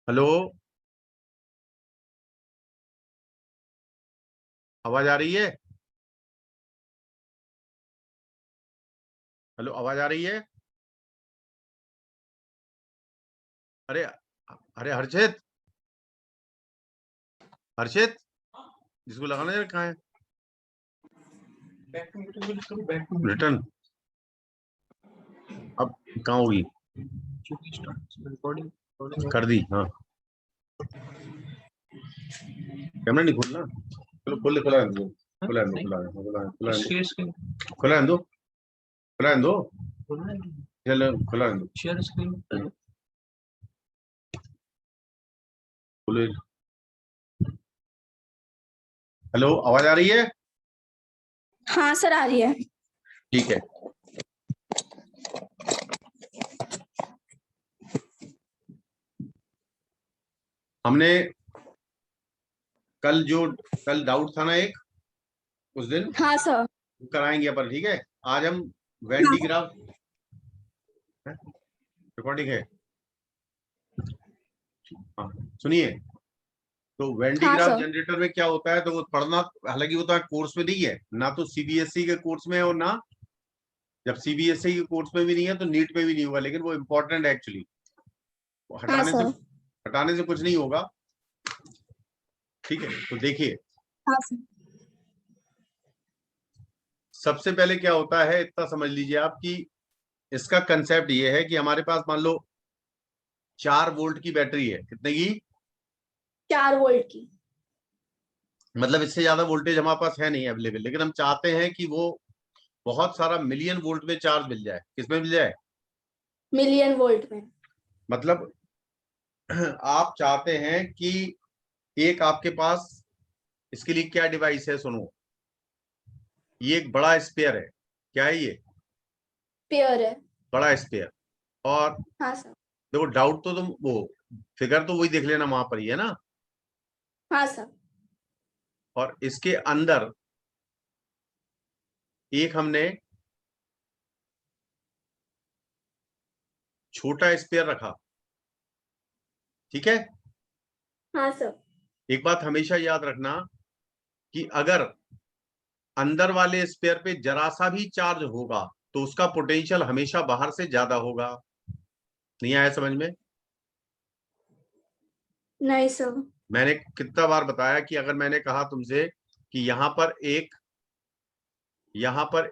Hello. आवाज आ रही है? हेलो, आवाज आ रही है? अरे, अरे हर्षित, हर्षित, जिसको लगाना है कहाँ है? रिटर्न अब कहाँ होगी? कर दी, हाँ। कैमरा नहीं खोलना। चलो खोल ले, खुला है दो, खुला है दो, खुला है, खुला है, खुला है, खुला है दो, खुला है दो, चलो खुला है दो, शेयर स्क्रीन खोले। हेलो, आवाज आ रही है? हाँ सर, आ रही है। ठीक है। हमने कल डाउट था ना एक, उस दिन हाँ सर। कराएंगे अपन, ठीक है। आज हम वेन हाँ डी ग्राफ, रिकॉर्डिंग है, हाँ, सुनिए। तो वेन डी हाँ ग्राफ सर। जनरेटर में क्या होता है, तो वो पढ़ना, हालांकि वो तो कोर्स में नहीं है ना, तो सीबीएसई के कोर्स में है, और ना जब सीबीएसई के कोर्स में भी नहीं है तो नीट में भी नहीं होगा, लेकिन वो इम्पोर्टेंट है एक्चुअली। हाँ सर। हटाने से कुछ नहीं होगा, ठीक है। तो देखिए, हाँ सर। सबसे पहले क्या होता है इतना समझ लीजिए आप कि इसका कंसेप्ट ये है कि हमारे पास मान लो 4 वोल्ट की बैटरी है। कितने की? 4 वोल्ट की। मतलब इससे ज्यादा वोल्टेज हमारे पास है नहीं अवेलेबल, लेकिन हम चाहते हैं कि वो बहुत सारा मिलियन वोल्ट में चार्ज मिल जाए। किसमें मिल जाए? मिलियन वोल्ट में। मतलब आप चाहते हैं कि एक आपके पास, इसके लिए क्या डिवाइस है सुनो, ये एक बड़ा स्पेयर है। क्या है ये? पेयर है। बड़ा स्पेयर। और हाँ सर। देखो, डाउट तो तुम वो फिगर तो वही देख लेना, वहां पर ही है ना। हाँ सर। और इसके अंदर एक हमने छोटा स्पेयर रखा, ठीक है। हाँ सर। एक बात हमेशा याद रखना कि अगर अंदर वाले स्पेयर पे जरा सा भी चार्ज होगा तो उसका पोटेंशियल हमेशा बाहर से ज्यादा होगा। नहीं आया समझ में? नहीं सर। मैंने कितना बार बताया कि अगर मैंने कहा तुमसे कि यहां पर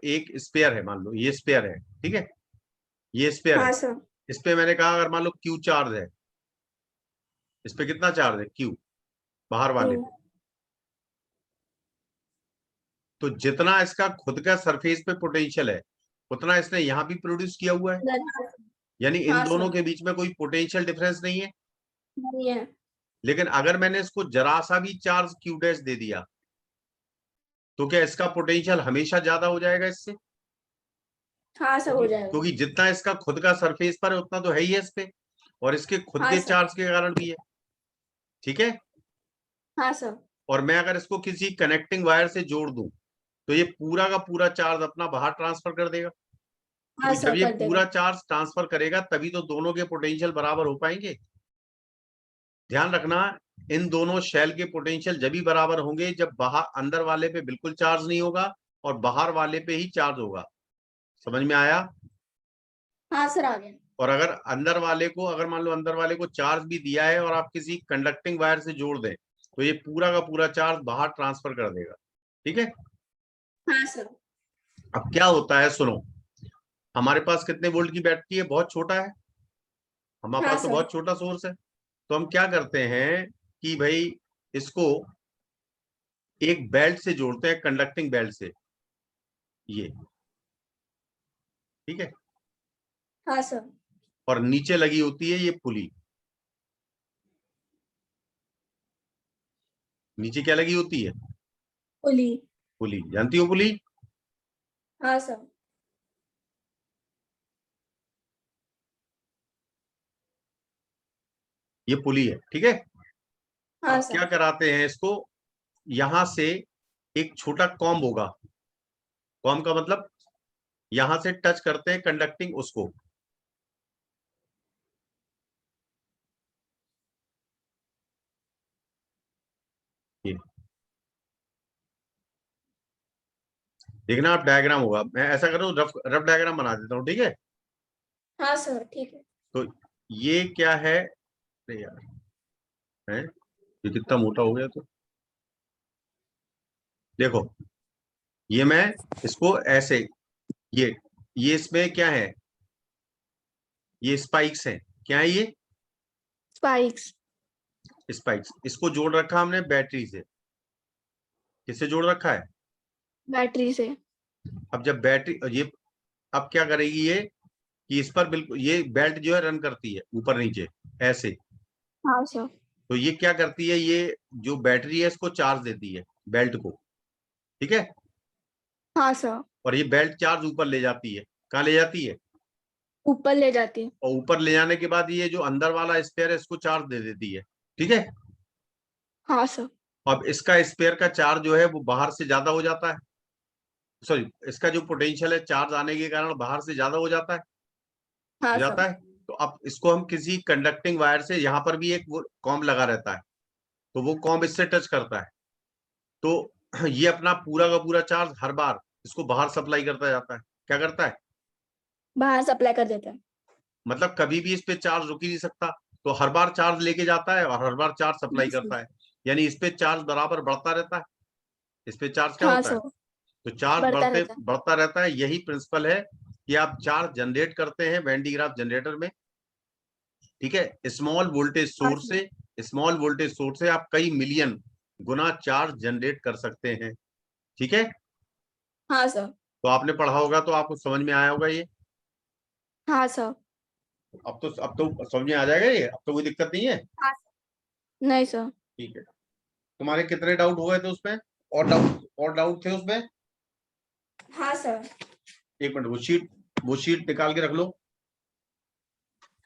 एक स्पेयर है, मान लो ये स्पेयर है, ठीक है, ये स्पेयर है। हाँ सर। इस पे मैंने कहा अगर मान लो क्यू चार्ज है, इस पे कितना चार्ज है क्यू, बाहर टू। वाले पे, तो जितना इसका खुद का सरफेस पे पोटेंशियल है उतना इसने यहां भी प्रोड्यूस किया हुआ है। यानी इन हाँ दोनों सर। के बीच में कोई पोटेंशियल डिफरेंस नहीं है। नहीं है। लेकिन अगर मैंने इसको जरा सा भी चार्ज क्यू डैश दे दिया तो क्या इसका पोटेंशियल हमेशा ज्यादा हो जाएगा इससे? हाँ सर, हो जाएगा। क्योंकि जितना इसका खुद का सरफेस पर है उतना तो है ही है इस पे, और इसके खुद हाँ के सर। चार्ज के कारण भी है, ठीक है। हाँ सर। और मैं अगर इसको किसी कनेक्टिंग वायर से जोड़ दूं तो ये पूरा का पूरा चार्ज अपना बाहर ट्रांसफर कर देगा, हाँ क्योंकि जब सर, ये कर देगा। पूरा चार्ज ट्रांसफर करेगा तभी तो दोनों के पोटेंशियल बराबर हो पाएंगे। ध्यान रखना, इन दोनों शेल के पोटेंशियल जब भी बराबर होंगे जब बाहर अंदर वाले पे बिल्कुल चार्ज नहीं होगा और बाहर वाले पे ही चार्ज होगा। समझ में आया? हाँ सर, आ गया। और अगर अंदर वाले को, अगर मान लो अंदर वाले को चार्ज भी दिया है और आप किसी कंडक्टिंग वायर से जोड़ दें तो ये पूरा का पूरा चार्ज बाहर ट्रांसफर कर देगा, ठीक है। हाँ सर। अब क्या होता है सुनो, हमारे पास कितने वोल्ट की बैटरी है? बहुत छोटा है, हमारे हाँ पास तो सर। बहुत छोटा सोर्स है। तो हम क्या करते हैं कि भाई इसको एक बेल्ट से जोड़ते हैं, कंडक्टिंग बेल्ट से, ये, ठीक है। हाँ सर। और नीचे लगी होती है ये पुली। नीचे क्या लगी होती है? पुली। पुली, जानती हो पुली? हाँ सर। ये पुली है, ठीक है। हाँ अब क्या सर। कराते हैं इसको, यहां से एक छोटा कॉम्ब होगा। कॉम्ब का मतलब यहां से टच करते हैं कंडक्टिंग उसको, देखना आप डायग्राम होगा, मैं ऐसा करूँ रफ रफ डायग्राम बना देता हूँ, ठीक है। हाँ सर ठीक है। तो ये क्या है, अरे यार है ये कितना मोटा हो गया, तो देखो ये मैं इसको ऐसे, ये इसमें क्या है, ये स्पाइक्स हैं, क्या है ये, स्पाइक्स। स्पाइक्स, इसको जोड़ रखा हमने बैटरी से, किससे जोड़ रखा है, बैटरी से। अब जब बैटरी ये, अब क्या करेगी ये, कि इस पर बिल्कुल ये बेल्ट जो है रन करती है ऊपर नीचे ऐसे, हाँ सर। तो ये क्या करती है, ये जो बैटरी है इसको चार्ज देती है बेल्ट को, ठीक है। हाँ सर। और ये बेल्ट चार्ज ऊपर ले जाती है, कहाँ ले जाती है, ऊपर ले जाती है। और ऊपर ले जाने के बाद ये जो अंदर वाला स्पेयर है इसको चार्ज दे देती है, ठीक है। हाँ सर। अब इसका स्पेयर का चार्ज जो है वो बाहर से ज्यादा हो जाता है, सॉरी इसका जो पोटेंशियल है चार्ज आने के कारण बाहर से ज्यादा हो जाता है, हो हाँ जाता सर। है। तो अब इसको हम किसी कंडक्टिंग वायर से, यहाँ पर भी एक वो कॉम्ब लगा रहता है, तो वो कॉम्ब इससे टच करता है, तो ये अपना पूरा का पूरा चार्ज हर बार इसको बाहर सप्लाई करता जाता है, क्या करता है, बाहर सप्लाई कर देता है। मतलब कभी भी इस पे चार्ज रुक ही नहीं सकता, तो हर बार चार्ज लेके जाता है और हर बार चार्ज सप्लाई हाँ सर। करता है, यानी इस पे चार्ज बराबर बढ़ता रहता है, इस पे चार्ज क्या हाँ होता है, सर। तो चार्ज बढ़ता बढ़ते रहता है। बढ़ता रहता है, यही प्रिंसिपल है कि आप चार्ज जनरेट करते हैं वैन डी ग्राफ जनरेटर में, ठीक है। स्मॉल वोल्टेज हाँ सोर्स सर। से, स्मॉल वोल्टेज सोर्स से आप कई मिलियन गुना चार्ज जनरेट कर सकते हैं, ठीक है। हाँ सर। तो आपने पढ़ा होगा तो आपको समझ में आया होगा ये, हाँ सर। अब तो समझ में आ जाएगा ये, अब तो कोई दिक्कत नहीं है, हाँ सर। नहीं सर। ठीक है। तुम्हारे कितने डाउट हुए थे उसमें, और डाउट थे उसमें, हाँ सर। एक मिनट वो शीट निकाल के रख लो।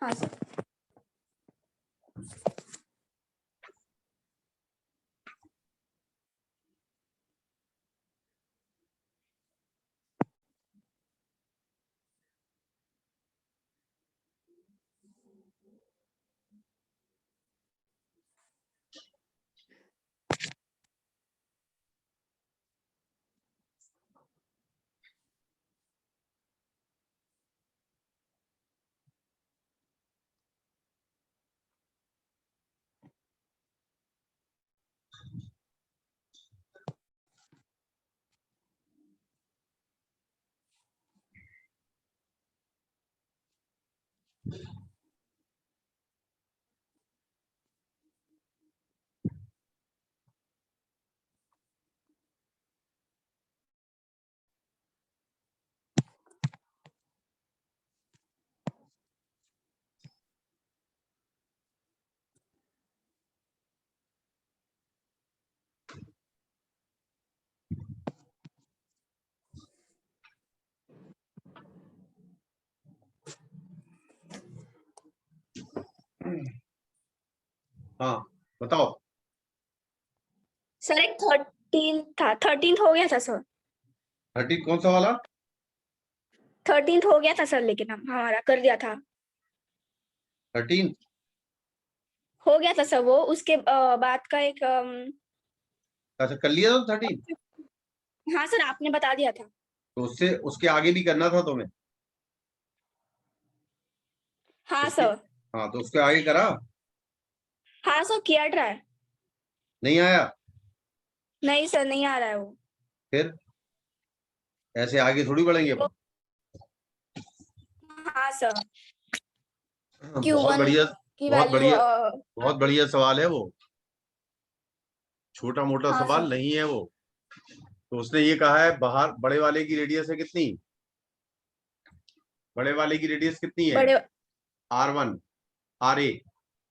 हाँ सर। हाँ बताओ, सर एक 13 था, 13th हो गया था सर। 30 कौन सा वाला, 13th हो गया था सर, लेकिन हम हमारा कर दिया था। 13, हो गया था सर वो, उसके बाद का एक अच्छा कर लिया था 13, हाँ सर आपने बता दिया था। तो उससे उसके आगे भी करना था तुम्हें, हाँ उसके, सर। हाँ तो उसके आगे करा, हाँ सर किया ट्राई। नहीं आया, नहीं सर नहीं आ रहा है वो। फिर ऐसे आगे थोड़ी बढ़ेंगे अपन। हाँ सर। बहुत Q1 बढ़िया, की बहुत वैल्यू बढ़िया, बहुत बढ़िया सवाल है वो, छोटा मोटा हाँ सवाल सर। नहीं है वो। तो उसने ये कहा है बाहर बड़े वाले की रेडियस है कितनी, बड़े वाले की रेडियस कितनी है, बड़े। R1 RA,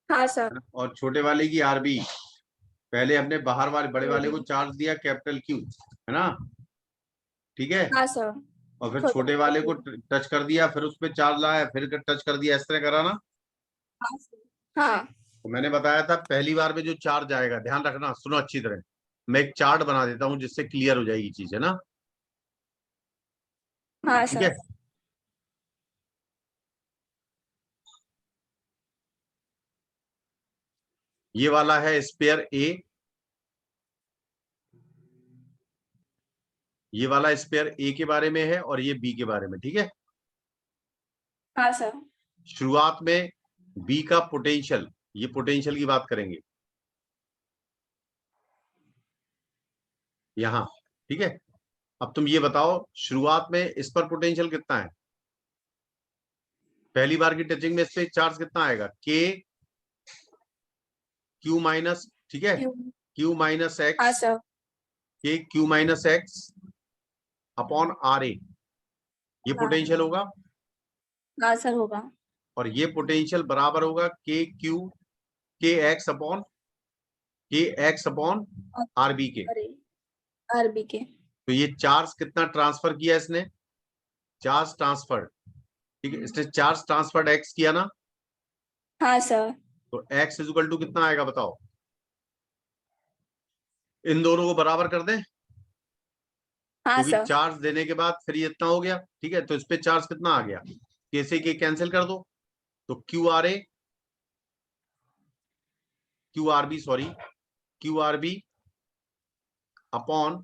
हाँ सर। और छोटे वाले की RB। पहले हमने बाहर वाले बड़े वाले को चार्ज दिया कैपिटल Q, है ना, ठीक है। हाँ सर। और फिर छोटे छोटे वाले वाले को Q। टच कर दिया, फिर उस पर चार्ज लाया, फिर टच कर दिया, इस तरह करा ना। हाँ सर। हाँ। तो मैंने बताया था पहली बार में जो चार्ज आएगा, ध्यान रखना, सुनो अच्छी तरह, मैं एक चार्ट बना देता हूं जिससे क्लियर हो जाएगी चीज, है ना, हाँ ठीक है। सर। ये वाला है स्पेयर A, ये वाला स्पेयर ए के बारे में है और ये बी के बारे में, ठीक है। हाँ सर। शुरुआत में बी का पोटेंशियल, ये पोटेंशियल की बात करेंगे यहां, ठीक है। अब तुम ये बताओ शुरुआत में इस पर पोटेंशियल कितना है, पहली बार की टचिंग में इस पे चार्ज कितना आएगा, के क्यू माइनस, ठीक है, क्यू माइनस हाँ x, sir. K q minus x upon are a, ये पोटेंशियल होगा। हाँ सर होगा। और ये पोटेंशियल बराबर होगा के क्यू, के एक्स अपॉन आर बी के। अरे आरबी के। तो ये चार्ज कितना ट्रांसफर किया इसने, चार्ज ट्रांसफर, ठीक है, इसने चार्ज ट्रांसफर्ड एक्स किया ना, हाँ सर। तो एक्स इज इक्वल टू कितना आएगा बताओ, इन दोनों को बराबर कर दें, हाँ क्योंकि सर। चार्ज देने के बाद फिर ये इतना हो गया, ठीक है। तो इस पे चार्ज कितना आ गया, कैसे के कैंसिल कर दो, तो Q R A, Q R B, sorry, Q R B upon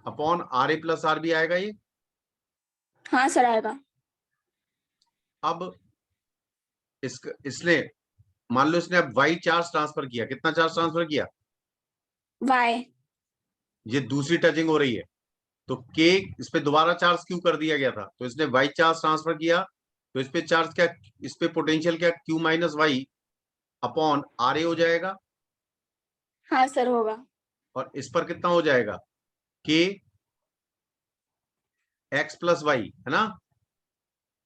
upon R A plus are B आएगा ये। हाँ सर आएगा। अब इसने मान लो इसने अब वाई चार्ज ट्रांसफर किया, कितना चार्ज ट्रांसफर किया, वाई। ये दूसरी टचिंग हो रही है, तो के इस पे दोबारा चार्ज क्यू कर दिया गया था, तो इसने वाई चार्ज ट्रांसफर किया, तो इस पे चार्ज क्या, इस पे पोटेंशियल क्या, q minus y upon are a हो जाएगा। हाँ सर होगा। और इस पर कितना हो जाएगा, के एक्स प्लस वाई, है ना,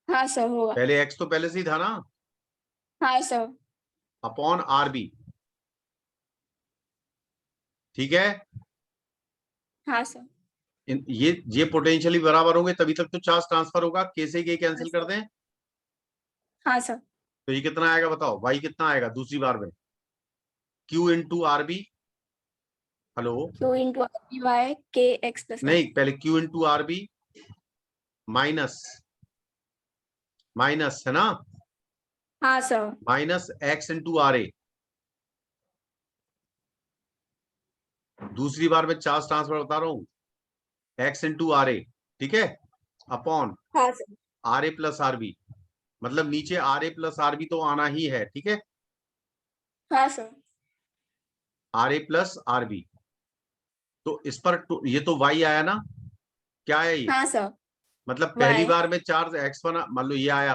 हाँ सर होगा। पहले एक्स तो पहले से ही था ना, हाँ सर। अपॉन आर बी, ठीक है। हाँ सर। ये पोटेंशियली बराबर होंगे तभी तक तो चार्ज ट्रांसफर होगा, के से के हाँ कैंसिल कर सर। दें, हाँ सर। तो ये कितना आएगा बताओ, वाई कितना आएगा दूसरी बार में, q into are b, hello, q into r b y के एक्स प्लस वाई। नहीं पहले q into are b minus minus, है ना, हाँ sir. Minus x into r a, दूसरी बार में चार्ज ट्रांसफर बता रहा हूं, एक्स इंटू आर ए, ठीक है, अपॉन हाँ sir. R A plus are B, मतलब नीचे R A plus are B तो आना ही है, ठीक है, हाँ sir. R A plus are B. तो इस पर ये तो वाई आया ना, क्या आया ये, हाँ सर। मतलब पहली वाई। बार में चार्ज एक्स बना, मान लो ये आया,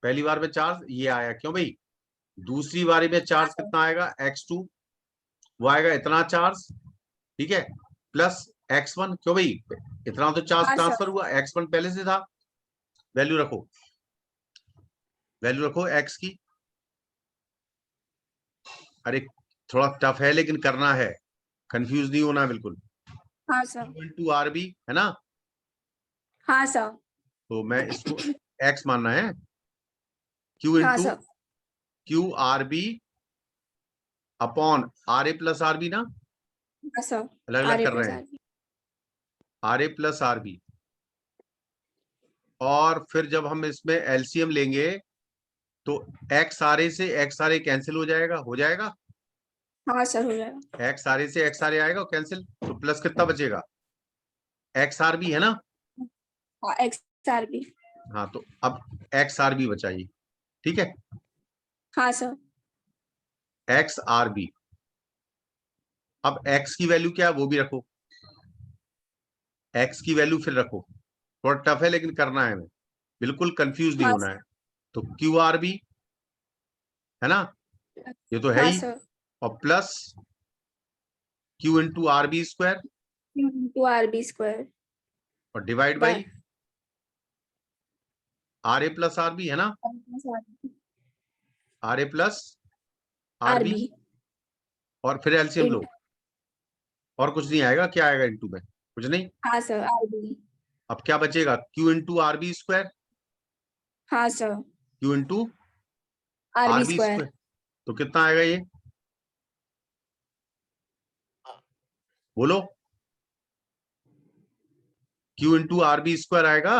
पहली बार में चार्ज ये आया, क्यों भाई, दूसरी बारी में हाँ चार्ज सर। कितना आएगा, एक्स टू, वो आएगा इतना चार्ज, ठीक है, प्लस एक्स वन, क्यों भाई इतना तो चार्ज हाँ ट्रांसफर सर। हुआ, एक्स वन पहले से था, वैल्यू रखो, वैल्यू रखो एक्स की, अरे थोड़ा टफ है लेकिन करना है, कंफ्यूज नहीं होना बिल्कुल, हाँ sir. Q into R B, है ना, हाँ सर। तो मैं इसको एक्स मानना है, क्यू हाँ into sir. Q R B upon R A plus are B ना, हाँ सर। अलग आर अलग ए कर प्लस रहे हैं, R B. R A plus are B, और फिर जब हम इसमें एलसीएम लेंगे तो एक्स आर ए से एक्स आर ए कैंसिल हो जाएगा, हो जाएगा, हाँ सर हो जाएगा। एक्स आर ए से एक्स आर ए आएगा कैंसिल, तो प्लस कितना बचेगा, एक्स आर बी, है ना, हाँ एक्स आरबी। हाँ तो अब एक्स आर बी बचाइए, ठीक है, हाँ सर। X R B. अब एक्स की वैल्यू क्या है वो भी रखो, एक्स की वैल्यू फिर रखो, थोड़ा टफ है लेकिन करना है हमें, बिल्कुल कंफ्यूज नहीं हाँ होना है, तो क्यू आर बी, है ना, सर। ये तो है हाँ ही, सर। और plus q into are b square, two r b square और divide by by R A plus R B, है ना, R A plus are b, r b और फिर एलसीएम लो, इंटू। और कुछ नहीं आएगा, क्या आएगा इंटू में, कुछ नहीं, हाँ सर आरबी। अब क्या बचेगा, q into are b square, हाँ sir Q into r r b b square. Square, तो कितना आएगा ये, बोलो, q into are b square आएगा,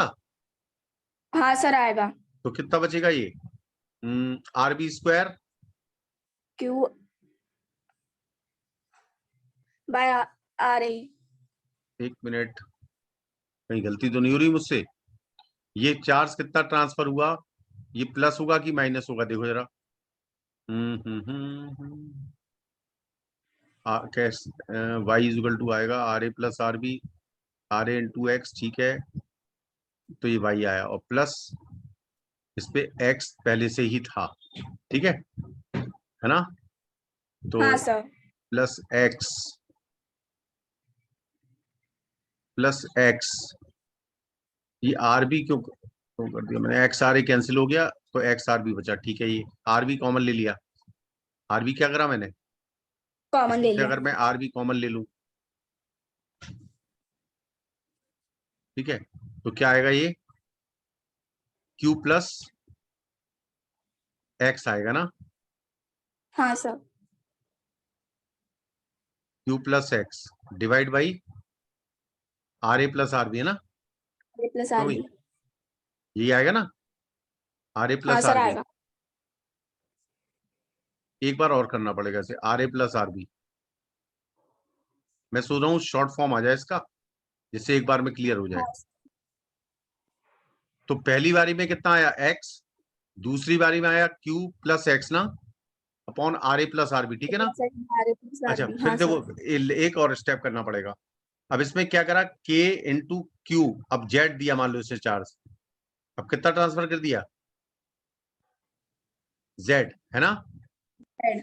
हाँ सर आएगा। तो कितना बचेगा ये, r b square q by r a. एक मिनट, कहीं गलती तो नहीं हो रही मुझसे? ये चार्ज कितना ट्रांसफर हुआ? ये प्लस होगा कि माइनस होगा? देखो जरा। वाई इज इक्वल टू आएगा R A plus are B, R A into X, ठीक है। तो ये वाई आया और प्लस इस पे एक्स पहले से ही था, ठीक है ना? तो हाँ sir. Plus x plus x, ये आर बी क्यों कर दिया मैंने? एक्स आर ए कैंसिल हो गया तो एक्स आर बी बचा, ठीक है। ये आर बी कॉमन ले लिया। आर बी क्या करा मैंने? कॉमन ले इसमें से लिया। अगर मैं आर बी कॉमन ले लूं, ठीक है, तो क्या आएगा? ये क्यू प्लस एक्स आएगा ना? हाँ sir. Q plus X divide by R A plus R B, है ना? ए प्लस क्यों आर भाई? बी। यही आएगा ना, आर ए हाँ प्लस सर आर बी। आएगा। एक बार और करना पड़ेगा इसे, R A plus are B. मैं सोच रहा हूँ शॉर्ट फॉर्म आ जाए इसका, जिससे एक बार में क्लियर हो जाए। हाँ तो पहली बारी में कितना आया? एक्स। दूसरी बारी में आया क्यू प्लस एक्स ना, upon R A plus are B, ठीक है ना? आर ए प्लस आर अच्छा, बी। फिर हाँ देखो सर। एक और स्टेप करना पड़ेगा। अब इसमें क्या करा? के इंटू क्यू, अब जेड दिया मान लो इसे चार्ज, अब कितना ट्रांसफर कर दिया? जेड, है ना? Red।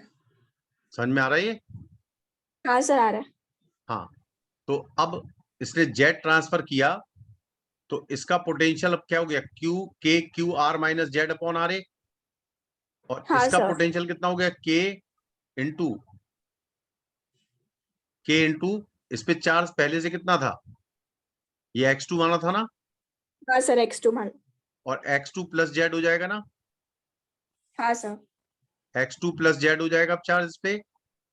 समझ में आ रहा है ये? हाँ सर आ रहा है। हाँ। तो अब इसने जेड ट्रांसफर किया, तो इसका पोटेंशियल अब क्या हो गया? Q k q r minus z upon are a. और हाँ इसका सर। पोटेंशियल कितना हो गया? इंटू के इंटू इस पे चार्ज पहले से कितना था? ये x2 माना था ना, हाँ सर x2 मान। और x2 प्लस जेड हो जाएगा ना? हाँ सर। x2 प्लस जेड हो जाएगा अब चार्ज इस पे,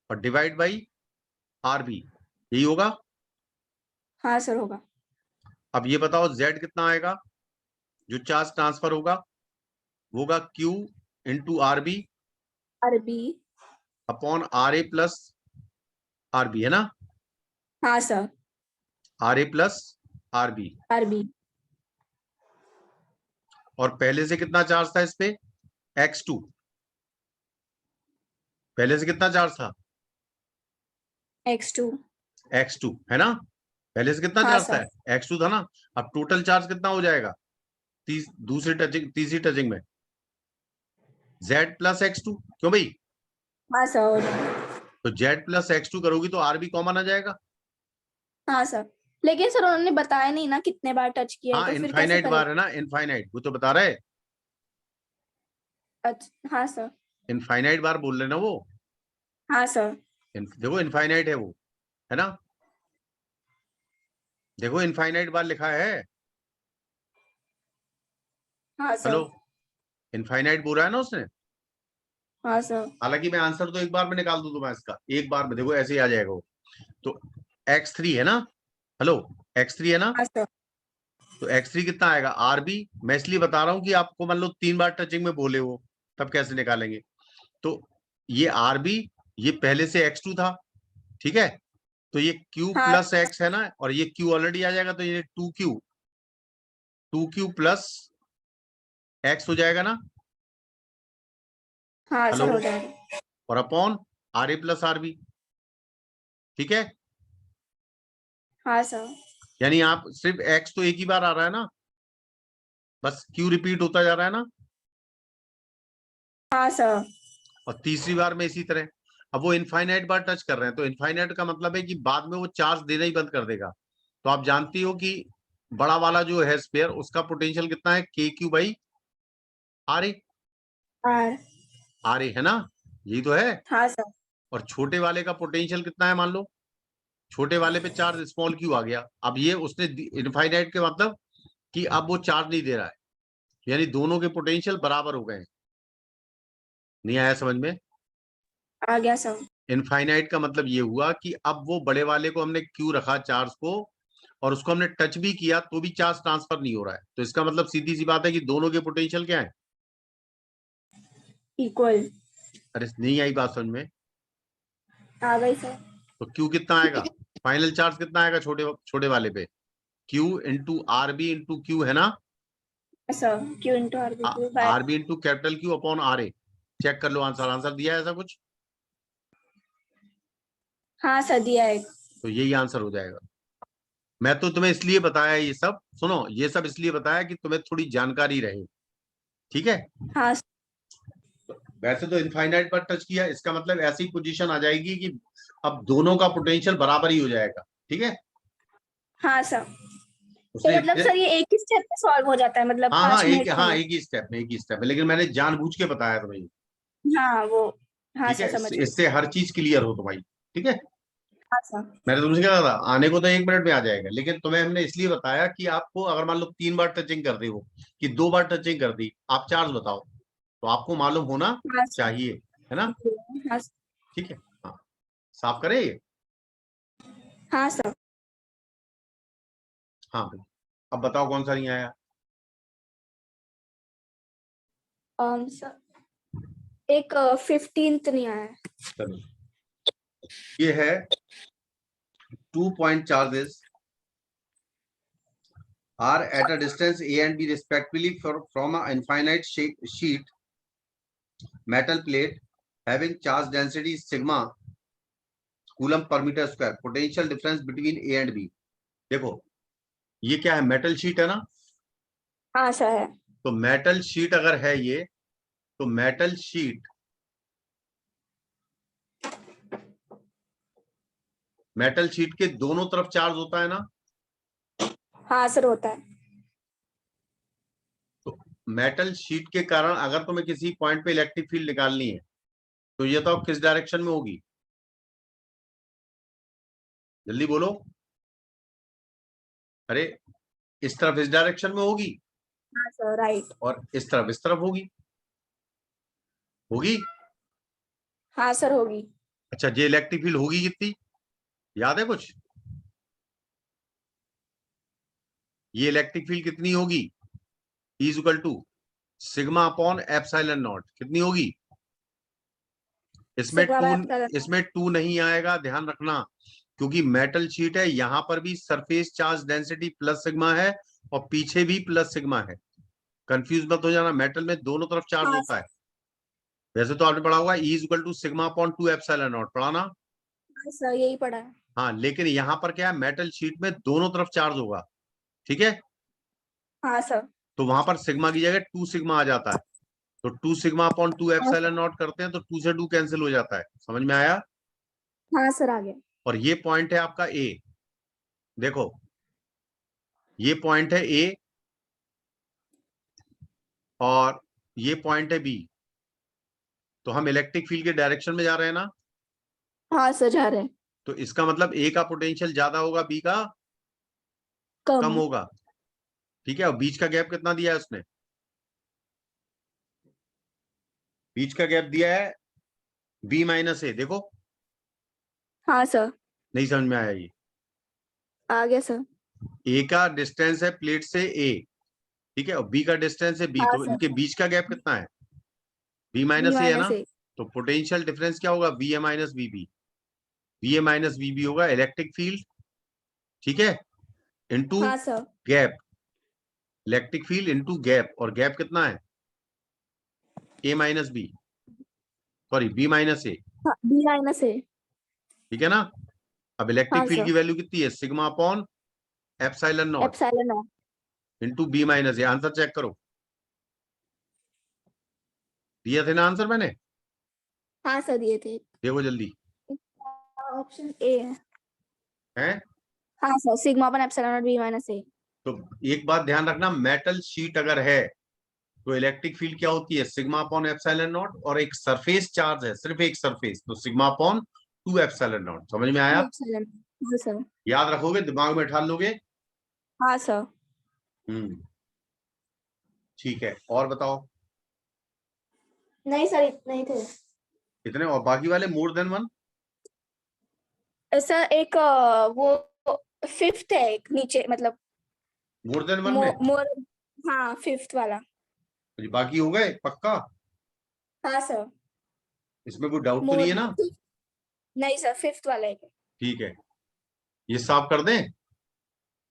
और डिवाइड बाई आर बी, यही होगा। हाँ सर होगा। अब ये बताओ z कितना आएगा जो चार्ज ट्रांसफर होगा? वो होगा q into are B R B. Upon R A plus R B, है ना? हाँ sir. R A plus are B. R B. और पहले से कितना चार्ज था इस पे? x2। पहले से कितना चार्ज था? x2। x2, है ना? पहले से कितना हाँ चार्ज था? सर। x2 था ना? अब टोटल चार्ज कितना हो जाएगा तीसरी टचिंग में? z प्लस x2, क्यों भाई? हाँ सर हो जाएगा। तो z प्लस x2 करोगी तो आर भी कॉमन आ जाएगा। हाँ सर। लेकिन सर उन्होंने बताया नहीं ना कितने बार टच किया है, हाँ, तो फिर कैसे इनफाइनाइट बार करेगा? है ना, इनफाइनाइट, वो तो बता रहे। अच्छा हाँ सर। इनफाइनाइट बार बोल रहे ना वो। हाँ सर। देखो इनफाइनाइट है वो, है ना? देखो इनफाइनाइट बार लिखा है। हाँ हेलो, सर। इनफाइनाइट बोल रहा है ना उसने। हाँ सर। हालांकि मैं आंसर तो एक बार में निकाल दूं तो मैं इसका एक बार में, देखो ऐसे ही आ जाएगा वो। तो x3 है ना? हेलो, x3 है ना? हाँ सर। तो x3 कितना आएगा? R B. मैं इसलिए बता रहा हूँ कि आपको मान लो 3 बार टचिंग में बोले हो, तब कैसे निकालेंगे? तो ये आर बी, ये पहले से x2 था, ठीक है? तो ये q हाँ। प्लस x है ना, और ये q ऑलरेडी आ जाएगा, तो ये 2q प्लस x हो जाएगा ना? हाँ हेलो, सर हो जाएगा। और upon R A plus are B, ठीक है? हाँ सर। यानी आप सिर्फ x तो एक ही बार आ रहा है ना, बस q रिपीट होता जा रहा है ना, हाँ सर। और तीसरी बार में इसी तरह। अब वो इनफाइनाइट बार टच कर रहे हैं, तो इनफाइनाइट का मतलब है कि बाद में वो चार्ज देना ही बंद कर देगा। तो आप जानती हो कि बड़ा वाला जो है स्पेयर, उसका पोटेंशियल कितना है? K q by are a. R. R a, है ना? यही तो है। हाँ सर। और छोटे वाले का पोटेंशियल कितना है मान लो? छोटे वाले पे चार्ज स्मॉल क्यू आ गया। अब ये उसने इनफाइनाइट के मतलब कि अब वो चार्ज नहीं दे रहा है, यानी दोनों के पोटेंशियल बराबर हो गए हैं। नहीं आया समझ में? आ गया सर। इनफाइनाइट का मतलब ये हुआ कि अब वो बड़े वाले को हमने क्यू रखा चार्ज को, और उसको हमने टच भी किया तो भी चार्ज ट्रांसफर नहीं हो रहा है। तो इसका मतलब सीधी सी बात है कि दोनों के पोटेंशियल क्या है? इक्वल। अरे नहीं आई बात समझ में? आ गई सर। तो क्यू कितना आएगा? फाइनल चार्ज कितना आएगा छोटे छोटे वाले पे? Q into are B into Q है ना, sir Q into are B Q by. R B into capital Q upon are A. Check कर लो आंसर, आंसर दिया है ऐसा कुछ? हाँ सर दिया है। तो यही आंसर हो जाएगा। मैं तो तुम्हें इसलिए बताया ये सब, सुनो, ये सब इसलिए बताया कि तुम्हें थोड़ी जानकारी रहे, ठीक है? हाँ वैसे तो इनफाइनाइट पर टच किया, इसका मतलब ऐसी पोजीशन आ जाएगी कि अब दोनों का पोटेंशियल बराबर ही हो जाएगा, ठीक है? हाँ सर। तो उसने मतलब सर ये एक ही स्टेप में सॉल्व हो जाता है, मतलब हाँ 5 मिनट में ही। एक ही स्टेप में, एक ही स्टेप में, लेकिन मैंने जानबूझ के बताया तुम्हें, हाँ वो, हाँ ठीक सर है? समझ गई। इससे हर चीज क्लियर हो तुम्हारी, ठीक है? हाँ सर। मैंने तुमसे क्या कहा था, आने को तो 1 मिनट में आ जाएगा, लेकिन तुम्हें हमने इसलिए बताया कि आपको अगर मान लो 3 बार टचिंग कर दी हो कि 2 बार टचिंग कर दी, आप चार्ज बताओ, तो आपको मालूम होना हाँ सर। चाहिए, है ना? हाँ सर। ठीक है, हाँ। साफ करे ये? हाँ सर। हाँ भाई, अब बताओ कौन सा नहीं आया? सर एक 15th नहीं आया है। चलो, ये है 2 point charges are at a distance a and b respectively from a infinite sheet metal plate having charge density sigma coulomb per meter square. Potential difference between a and b. देखो, ये क्या है, मेटल शीट है ना? हाँ sir है। तो metal sheet अगर है ये, तो मेटल शीट के दोनों तरफ चार्ज होता है ना? हाँ सर होता है। तो मेटल शीट के कारण अगर तुम्हें किसी पॉइंट पे इलेक्ट्रिक फील्ड निकालनी है, तो ये तो किस डायरेक्शन में होगी? जल्दी बोलो। अरे, इस तरफ इस डायरेक्शन में होगी, हाँ सर राइट। और इस तरफ होगी, होगी। हाँ सर होगी। अच्छा, ये इलेक्ट्रिक फील्ड होगी कितनी, याद है कुछ? ये इलेक्ट्रिक फील्ड कितनी होगी? Is equal to sigma upon epsilon not. कितनी होगी? इसमें सिग्मा टू, बाय एप्सिलॉन। इसमें टू नहीं आएगा, ध्यान रखना, क्योंकि मेटल शीट है, यहां पर भी surface charge density plus sigma है और पीछे भी प्लस सिग्मा है। कंफ्यूज मत हो जाना, मेटल में दोनों तरफ चार्ज हाँ होता है। वैसे तो आपने पढ़ा होगा E equal to sigma upon 2 epsilon not, पढ़ा ना? सर यही पढ़ा है। हाँ, लेकिन यहाँ पर क्या है, मेटल शीट में दोनों तरफ चार्ज होगा, ठीक है? हाँ सर। तो वहां पर सिग्मा की जगह 2 सिग्मा आ जाता है, तो 2 सिग्मा अपॉन 2 हाँ एप्सिलॉन सर। नॉट करते हैं तो 2 से 2 कैंसिल हो जाता है। समझ में आया? हाँ सर आ गया। और ये पॉइंट है आपका ए, देखो, ये पॉइंट है ए और ये पॉइंट है बी, तो हम इलेक्ट्रिक फील्ड के डायरेक्शन में जा रहे हैं ना? हाँ सर जा रहे हैं। तो इसका मतलब ए का पोटेंशियल ज्यादा होगा, बी का कम। कम होगा, ठीक है? और बीच का गैप कितना दिया है उसने? बीच का गैप दिया है बी माइनस ए, देखो। हाँ सर नहीं समझ में आया ये? आ गया सर। ए का डिस्टेंस है प्लेट से ए, ठीक है, और बी का डिस्टेंस है बी, हाँ तो सर। इनके बीच का गैप कितना है? बी बी माइनस ए है ना? Minus a. तो पोटेंशियल डिफरेंस क्या होगा? V a minus v b. V a minus v b होगा इलेक्ट्रिक फील्ड, ठीक है, इनटू हाँ sir. Gap, electric field into gap, और गैप कितना है? A minus b, sorry b minus a, हाँ बी माइनस ए। ठीक है ना? अब हाँ इलेक्ट्रिक फील्ड सर। की वैल्यू कितनी है? Sigma upon epsilon naught epsilon naught. Into b minus ए। आंसर चेक करो, दिया थे ना आंसर मैंने? हाँ सर दिए थे। देखो जल्दी, ऑप्शन ए है। है? हाँ sir sigma upon epsilon naught b minus a. तो एक बात ध्यान रखना, मेटल शीट अगर है तो इलेक्ट्रिक फील्ड क्या होती है? सिग्मा अपॉन एप्सिलॉन नॉट, और एक सरफेस चार्ज है, सिर्फ एक सरफेस, तो सिग्मा अपॉन 2 एप्सिलॉन नॉट। समझ में आया? एप्सिलॉन। हाँ सर। याद रखोगे, दिमाग में ठान लोगे? हाँ सर। हम्म, ठीक है, और बताओ। नहीं सर इतने ही थे। इतने? और बाकी वाले मोर देन वन? सर एक वो 5th है एक नीचे, मतलब मोर देन वन में? मोर। हाँ 5th वाला। तो बाकी हो गए पक्का? हाँ सर। इसमें कोई डाउट तो नहीं मोर। है ना? नहीं सर 5th वाला एक है। ठीक है, ये साफ कर दें।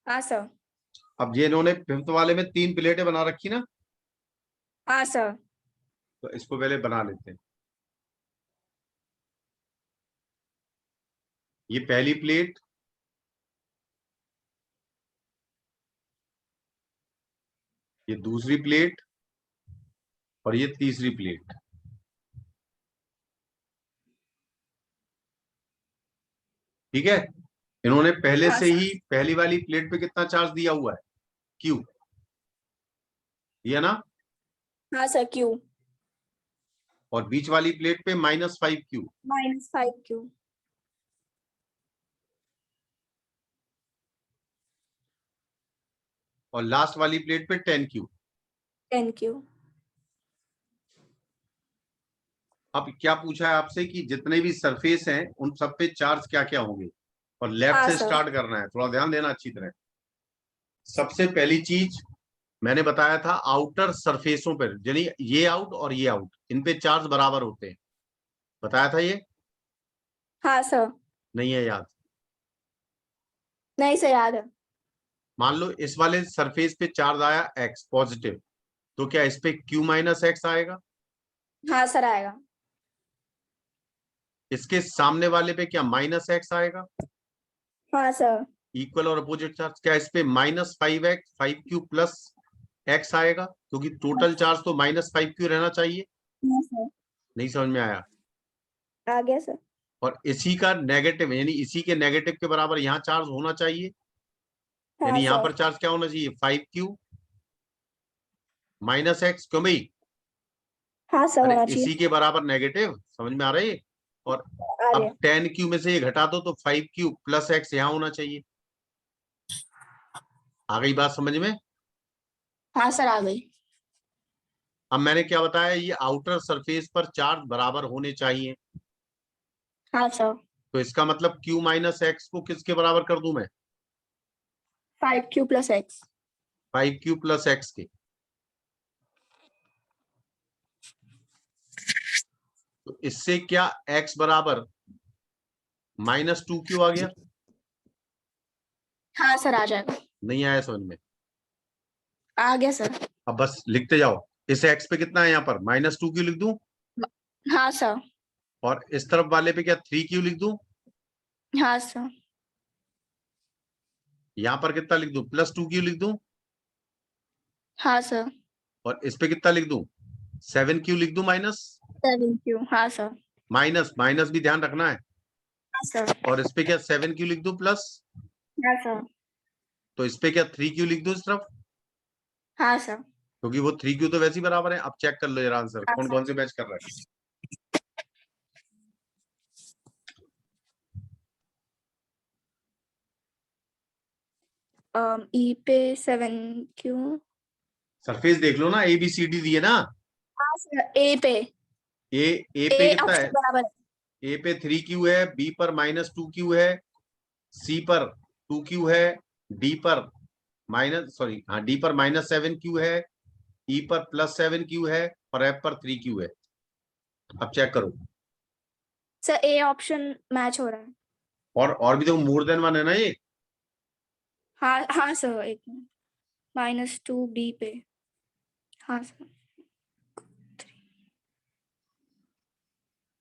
हाँ सर। अब ये इन्होंने फिफ्थ वाले में 3 प्लेटें बना रखी ना, हाँ सर। तो इसको पहले बना लेते हैं। ये पहली प्लेट, ये दूसरी प्लेट और ये तीसरी प्लेट। ठीक है, इन्होंने पहले हाँ से सर। ही पहली वाली प्लेट पे कितना चार्ज दिया हुआ है, क्यू, ये ना, हाँ सर, क्यू। और बीच वाली प्लेट पे -5Q। -5Q। और लास्ट वाली प्लेट पे 10Q। 10Q। अब क्या पूछा है आपसे कि जितने भी सरफेस हैं उन सब पे चार्ज क्या क्या होंगे, और लेफ्ट हाँ से सर। स्टार्ट करना है, थोड़ा ध्यान देना अच्छी तरह। सबसे पहली चीज मैंने बताया था, आउटर सरफेसों पर, यानी ये आउट और ये आउट, इन पे चार्ज बराबर होते हैं, बताया था ये, हाँ सर। नहीं है याद? नहीं सर, याद है। मान लो इस वाले सरफेस पे चार्ज आया x पॉजिटिव, तो क्या इस पे Q-x आएगा? हाँ सर, आएगा। इसके सामने वाले पे क्या -x आएगा? हाँ सर। इक्वल और अपोजिट चार्ज, क्या इस पे -5x 5Q प्लस x आएगा? क्योंकि टोटल चार्ज तो -5Q रहना चाहिए। हाँ सर। नहीं समझ में आया? आ गया सर। और इसी का नेगेटिव, यानी इसी के नेगेटिव के बराबर यहाँ चार्ज होना चाहिए, हाँ यानी यहाँ सर। पर चार्ज क्या होना चाहिए, 5Q -x, क्यों भाई? हाँ सर, अरे होना इसी चाहिए। के बराबर नेगेटिव, समझ में आ रहा है? और आ अब गया। 10Q में से ये घटा दो तो 5Q प्लस x यहाँ होना चाहिए। आ गई बात समझ में? हाँ सर, आ गई। अब मैंने क्या बताया, ये आउटर सरफेस पर चार्ज बराबर होने चाहिए, हाँ सर। तो इसका मतलब Q-x को किसके बराबर कर दूं मैं, 5Q + X। 5Q plus x के। तो इससे क्या x बराबर -2Q आ गया? हाँ सर, आ जाएगा। नहीं आया समझ में? आ गया सर। अब बस लिखते जाओ, इस x पे कितना है, यहाँ पर -2Q लिख दूं, हाँ सर। और इस तरफ वाले पे क्या 3Q लिख दूं, हाँ सर। यहाँ पर कितना लिख दूं, +2Q लिख दूं, हाँ सर। और इस पे कितना लिख दूं, 7Q लिख दूं माइनस। 7Q। हाँ सर। माइनस माइनस भी ध्यान रखना है, हाँ सर। और इस पे क्या 7Q लिख दूं प्लस, हाँ सर। तो इस पे क्या 3Q लिख दूं इस तरफ, हाँ सर। क्योंकि वो 3Q तो वैसे ही बराबर है। अब चेक कर लो यार आंसर हाँ कौन सर। कौन से मैच कर रहा है। E पे 7Q। सरफेस देख लो ना, ABCD दिए ना, हाँ सर, A पे। ए A पे कितना है, ऑप्शन बराबर है। ए पे 3Q है, बी पर -2Q है, सी पर 2Q है, डी पर डी पर -7Q है, ई पर +7Q है, और एफ पर 3Q है। अब चेक करो, सर, A ऑप्शन मैच हो रहा है। और भी तो मोर देन वन है ना ये। हाँ हाँ सर, एक मिनट। -2 B पे। हाँ सर।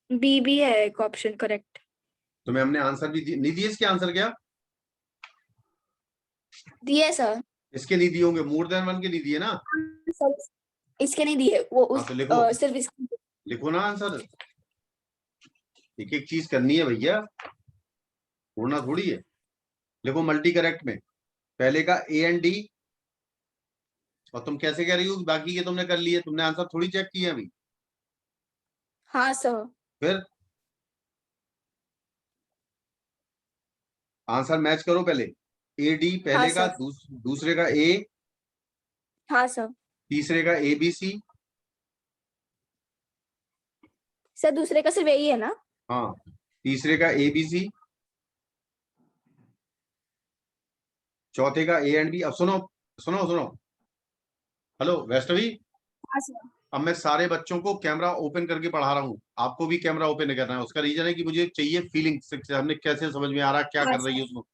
B भी है एक ऑप्शन, करेक्ट। तुम्हें हमने आंसर भी नहीं दिए, इसके आंसर क्या, दिए सर। इसके नहीं दिए होंगे, मोर देन वन के नहीं दिए ना। सर, इसके नहीं दिए, वो हाँ उस तो लिखो, सिर्फ इसके। लिखो ना आंसर, एक एक चीज करनी है भैया, छोड़ना थोड़ी है। लिखो मल्टी करेक्ट में, पहले का A&D, और तुम कैसे कह रही हो कि बाकी के तुमने कर लिए, तुमने आंसर थोड़ी चेक किए अभी। हाँ सर। फिर आंसर मैच करो पहले, AD हाँ पहले का, सर। दूसरे का A, हाँ सर। तीसरे का ABC, सर, दूसरे का सिर्फ यही है ना? हाँ तीसरे का ABC, चौथे का A&B। अब सुनो सुनो सुनो, हेलो वैष्णवी, हाँ सर। अब मैं सारे बच्चों को कैमरा ओपन करके पढ़ा रहा हूँ, आपको भी कैमरा ओपन करना है। उसका रीजन है कि मुझे चाहिए फीलिंग, हमने कैसे समझ में आ रहा है क्या हाँ कर रही है सर। उसको।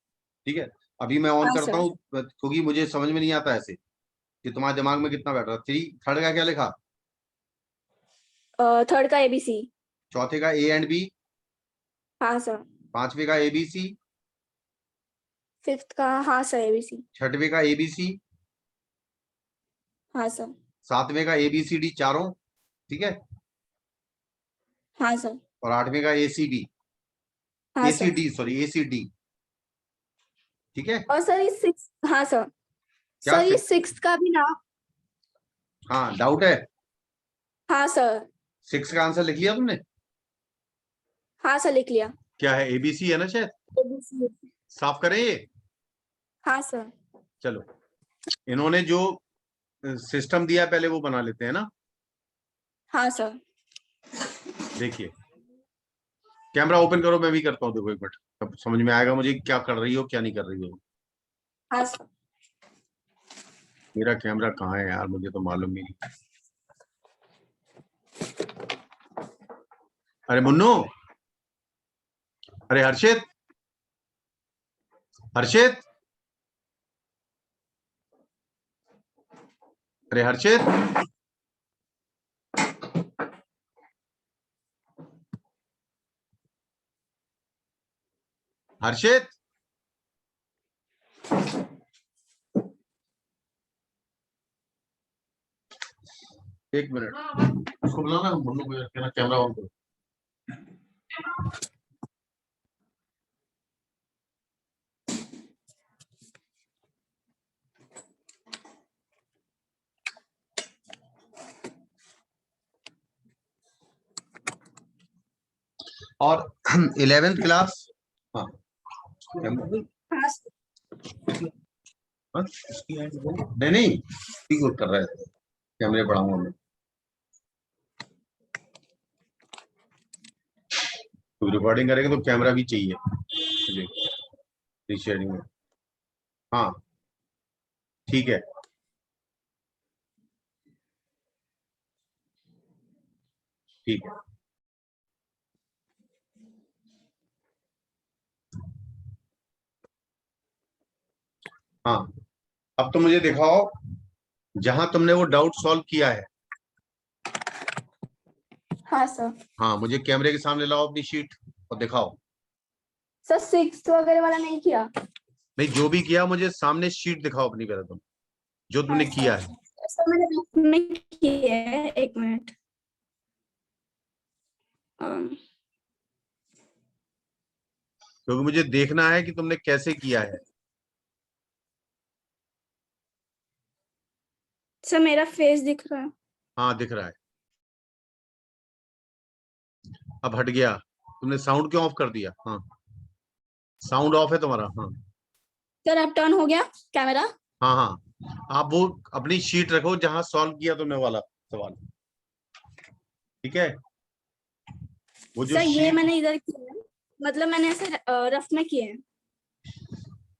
ठीक है, अभी मैं ऑन हाँ करता सर। हूँ क्योंकि मुझे समझ में नहीं आता ऐसे कि तुम्हारे दिमाग में कितना बैठ रहा। थर्ड का क्या लिखा? थर्ड का ABC। चौथे का A&B। हाँ सर। पांचवे का ABC। फिफ्थ का हाँ सर ABC। छठवे का ABC। हाँ सर। सातवें का ABCD चारों, ठीक है, हाँ सर। और आठवें का ACB, हाँ सर। ACD सॉरी ACD, ठीक है। और सर ये सिक्स, हाँ सर। क्या सर ये सिक्स का भी ना। हाँ डाउट है? हाँ सर। 6 का आंसर लिख लिया तुमने? हाँ सर लिख लिया। क्या है? ABC है ना शायद। ABC। साफ करें ये। हाँ सर। चलो, इन्होंने जो सिस्टम दिया है पहले वो बना लेते हैं ना। हाँ सर। देखिए, कैमरा ओपन करो, मैं भी करता हूँ, देखो एक मिनट, तब समझ में आएगा मुझे क्या कर रही हो क्या नहीं कर रही हो। हाँ सर। मेरा कैमरा कहाँ है यार, मुझे तो मालूम ही नहीं। अरे मुन्नू, अरे हर्षित, हर्षित, अरे हर्षित, हर्षित, एक मिनट, उसको बुलाना, मुन्नू को कहना कैमरा ऑन करो। और 11th क्लास, हाँ हाँ सर। नहीं नहीं ठीक कर रहा है, कैमरे पढ़ाऊंगा मैं। तो रिकॉर्डिंग करेंगे तो कैमरा भी चाहिए मुझे शेयरिंग में। हाँ ठीक है, ठीक है। हाँ, अब तो मुझे दिखाओ जहां तुमने वो डाउट सॉल्व किया है। हाँ सर। हाँ, मुझे कैमरे के सामने लाओ अपनी शीट और दिखाओ। सर सिक्स वगैरह वाला नहीं किया। नहीं, जो भी किया मुझे सामने शीट दिखाओ अपनी, पहले तुम जो हाँ तुमने किया सर। है। सर मैंने बुक में किया है, एक मिनट। अम, क्योंकि मुझे देखना है कि तुमने कैसे किया है। सर मेरा फेस दिख रहा है। हाँ दिख रहा है। अब हट गया, तुमने साउंड क्यों ऑफ कर दिया? हाँ, साउंड ऑफ है तुम्हारा। हाँ सर अब टर्न हो गया कैमरा। हाँ हाँ, आप वो अपनी शीट रखो जहां सॉल्व किया तुमने वाला सवाल, ठीक है। वो जो सर ये शीट, मैंने इधर किया है, मतलब मैंने ऐसे रफ में किए हैं।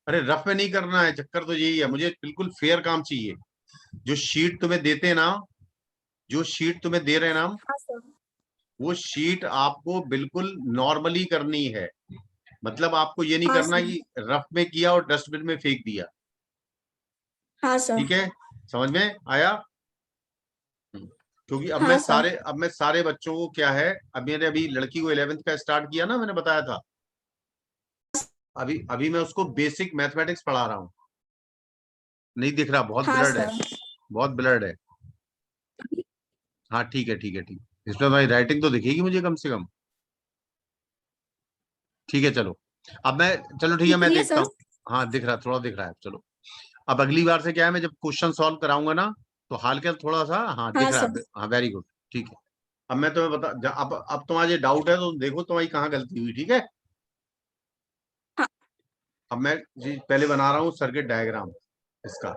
अरे रफ में नहीं करना है, चक्कर तो यही है, मुझे बिल्कुल फेयर काम चाहिए। जो शीट तुम्हें देते हैं ना, जो शीट तुम्हें दे रहे हैं ना, हाँ सर। वो शीट आपको बिल्कुल नॉर्मली करनी है। मतलब आपको ये नहीं हाँ करना सर। कि रफ में किया और डस्टबिन में फेंक दिया, हाँ सर। ठीक है। समझ में आया? क्योंकि हाँ सर। अब मैं सारे बच्चों को क्या है, अब मेरे अभी लड़की को 11th का स्टार्ट किया ना, मैंने बताया था। अभी अभी मैं उसको बेसिक मैथमेटिक्स पढ़ा रहा हूँ। नहीं दिख रहा, बहुत हाँ ब्लर्ड है, सर। बहुत ब्लर्ड है। हाँ ठीक है ठीक है ठीक है, इसमें भाई राइटिंग तो दिखेगी मुझे कम से कम। ठीक है चलो, अब मैं, चलो ठीक है दिख मैं रही है देखता सर। हूँ। हाँ दिख रहा, थोड़ा दिख रहा है, चलो। अब अगली बार से क्या है, मैं जब क्वेश्चन सॉल्व कराऊंगा ना, तो हाल के थोड़ा सा, हाँ हाँ दिख रहा सर। है, हाँ वेरी गुड, ठीक है। अब मैं तुम्हें बता अब तुम्हारा डाउट है तो देखो तुम्हारी कहाँ गलती हुई, ठीक है। हाँ। अब मैं जी पहले बना रहा हूँ सर्किट डायग्राम इसका,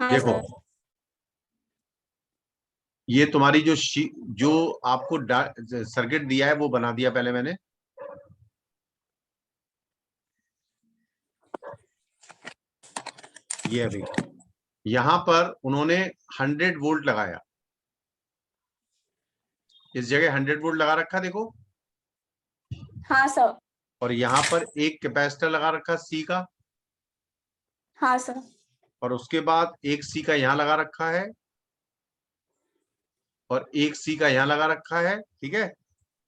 हाँ देखो। सर। ये तुम्हारी जो आपको सर्किट दिया है वो बना दिया पहले मैंने। ये अभी यहां पर उन्होंने 100 वोल्ट लगाया, इस जगह 100 वोल्ट लगा रखा, देखो। हाँ सर। और यहाँ पर एक कैपेसिटर लगा रखा सी का, हाँ सर। और उसके बाद एक सी का यहाँ लगा रखा है, और एक सी का यहाँ लगा रखा है, ठीक है,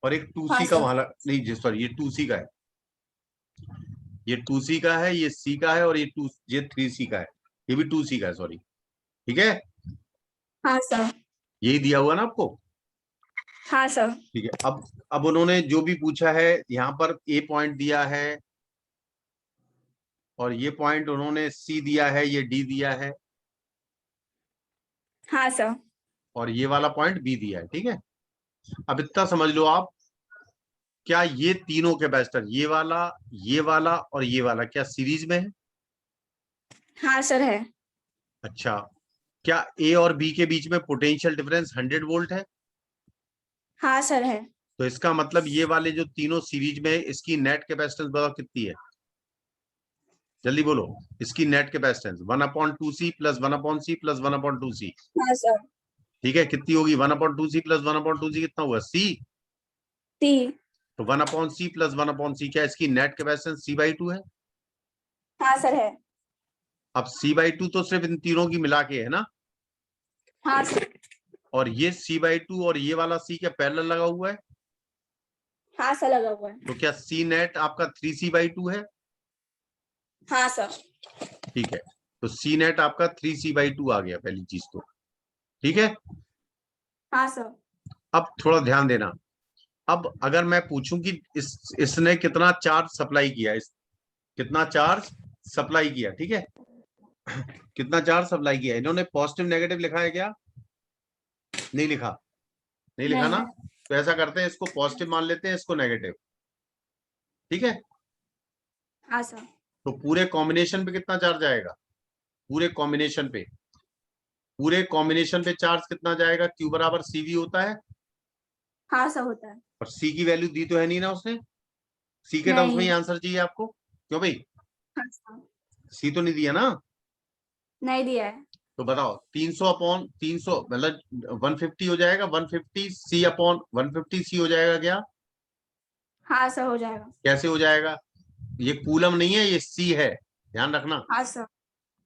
और एक टू हाँ सी का सर। वहां नहीं जी सॉरी, ये टू सी का है, ये टू सी का है, ये सी का है, और ये थ्री सी का है, ये भी टू सी का है, सॉरी, ठीक है, हाँ सर। यही दिया हुआ ना आपको, हाँ सर। ठीक है। अब उन्होंने जो भी पूछा है, यहाँ पर ए पॉइंट दिया है, और ये पॉइंट उन्होंने सी दिया है, ये डी दिया है, हाँ सर। और ये वाला पॉइंट बी दिया है, ठीक है। अब इतना समझ लो आप, क्या ये तीनों कैपेसिटर, ये वाला और ये वाला, क्या सीरीज में है? हाँ सर है। अच्छा, क्या ए और बी के बीच में पोटेंशियल डिफरेंस 100 वोल्ट है? हाँ सर है। तो इसका मतलब ये वाले जो तीनों सीरीज में है, इसकी नेट कैपेसिटेंस बताओ कितनी है, जल्दी बोलो। इसकी net capacitance 1/2C plus 1/C plus 1/2C, हाँ सर। ठीक है, कितनी होगी? 1/2C प्लस 1/2C कितना हुआ? सी। टी। तो 1/C प्लस 1/C, क्या इसकी नेट कैपेसिटेंस C/2 है? हाँ सर है। अब C/2 तो सिर्फ इन तीनों की मिला के है ना, हाँ सर। और ये C/2 और ये वाला C क्या पैरेलल लगा हुआ है? हाँ सर लगा हुआ है। तो क्या C नेट आपका 3C/2 है? हाँ सर। ठीक है, तो C नेट आपका 3C/2 आ गया, पहली चीज तो, ठीक है। हाँ सर। अब थोड़ा ध्यान देना, अब अगर मैं पूछूं कि इसने कितना चार्ज सप्लाई किया, कितना चार्ज सप्लाई किया, ठीक है, कितना चार्ज सप्लाई किया, इन्होंने पॉजिटिव नेगेटिव लिखा है क्या? नहीं लिखा, नहीं लिखा नहीं ना। है। तो ऐसा करते हैं, इसको पॉजिटिव मान लेते हैं, इसको नेगेटिव, ठीक है। हाँ सर। तो पूरे कॉम्बिनेशन पे कितना चार्ज आएगा? पूरे कॉम्बिनेशन पे, पूरे कॉम्बिनेशन पे चार्ज कितना जाएगा? Q बराबर CV होता है, हाँ सर होता है। और C की वैल्यू दी तो है नहीं ना उसने, C के टर्म्स में नहीं ही है। आंसर चाहिए आपको, क्यों भाई? हाँ सर। C तो नहीं दिया ना। नहीं दिया है। तो बताओ, 300/300 मतलब 150 हो जाएगा, 150C/150C हो जाएगा क्या? हाँ सर हो जाएगा। कैसे हो जाएगा? ये कूलम नहीं है, ये C है, ध्यान रखना। हाँ सर।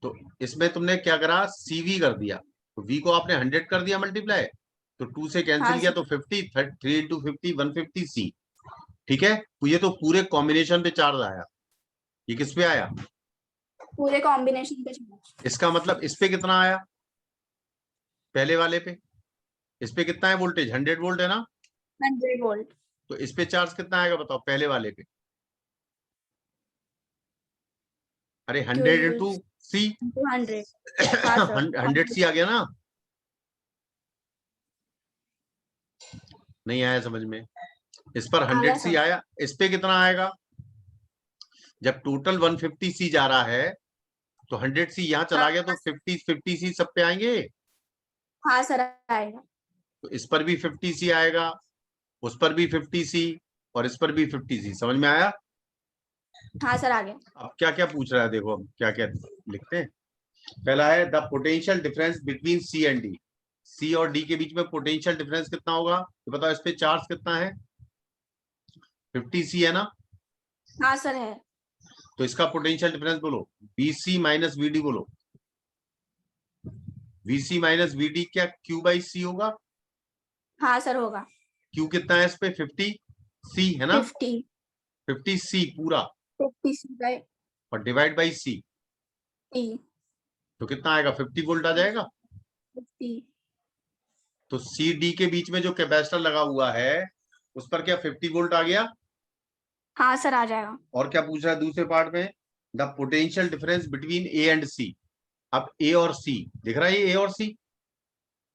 तो इसमें तुमने क्या करा? CV कर दिया, तो V को आपने 100 कर दिया मल्टीप्लाई, तो 2 से हाँ कैंसिल किया सर। तो 50, 3 × 50 150C, ठीक है। तो ये तो पूरे कॉम्बिनेशन पे चार्ज आया, ये किस पे आया? पूरे कॉम्बिनेशन पे चाहिए। इसका मतलब इस पे कितना आया? पहले वाले पे, इस पे कितना है वोल्टेज? 100 वोल्ट है ना। 100 वोल्ट। तो इस पे चार्ज कितना आएगा बताओ, पहले वाले पे? अरे क्यू 100 यूज इंटू सी, 200। हाँ सर। 100C आ गया ना। नहीं आया समझ में? इस पर आ गया 100C सर। आया, इस पे कितना आएगा? जब टोटल 150C जा रहा है, तो 100C यहाँ चला गया, तो हाँ 50C सब पे आएंगे। हाँ सर आएगा। तो इस पर भी 50C आएगा, उस पर भी 50C, और इस पर भी 50C, समझ में आया? हाँ सर आ गया। अब क्या क्या पूछ रहा है, देखो अब क्या क्या लिखते हैं। पहला है the potential difference between C and D, C और D के बीच में पोटेंशियल डिफरेंस कितना होगा, तो बताओ इस पे चार्ज कितना है? 50C है ना। हाँ सर है। तो इसका पोटेंशियल डिफरेंस बोलो, BC माइनस VD बोलो। VC माइनस VD क्या Q/C होगा? हाँ सर होगा। Q कितना है इस पे? 50C है ना, 50। 50C पूरा, 50 और डिवाइड बाई C, टी। तो कितना आएगा? 50 वोल्ट आ जाएगा। 50। तो C D के बीच में जो कैपेसिटर लगा हुआ है, उस पर क्या 50 वोल्ट आ गया? हाँ सर आ जाएगा। और क्या पूछ रहा है दूसरे पार्ट में? The potential difference between A and C। अब A और C दिख रहा है, ये A और C,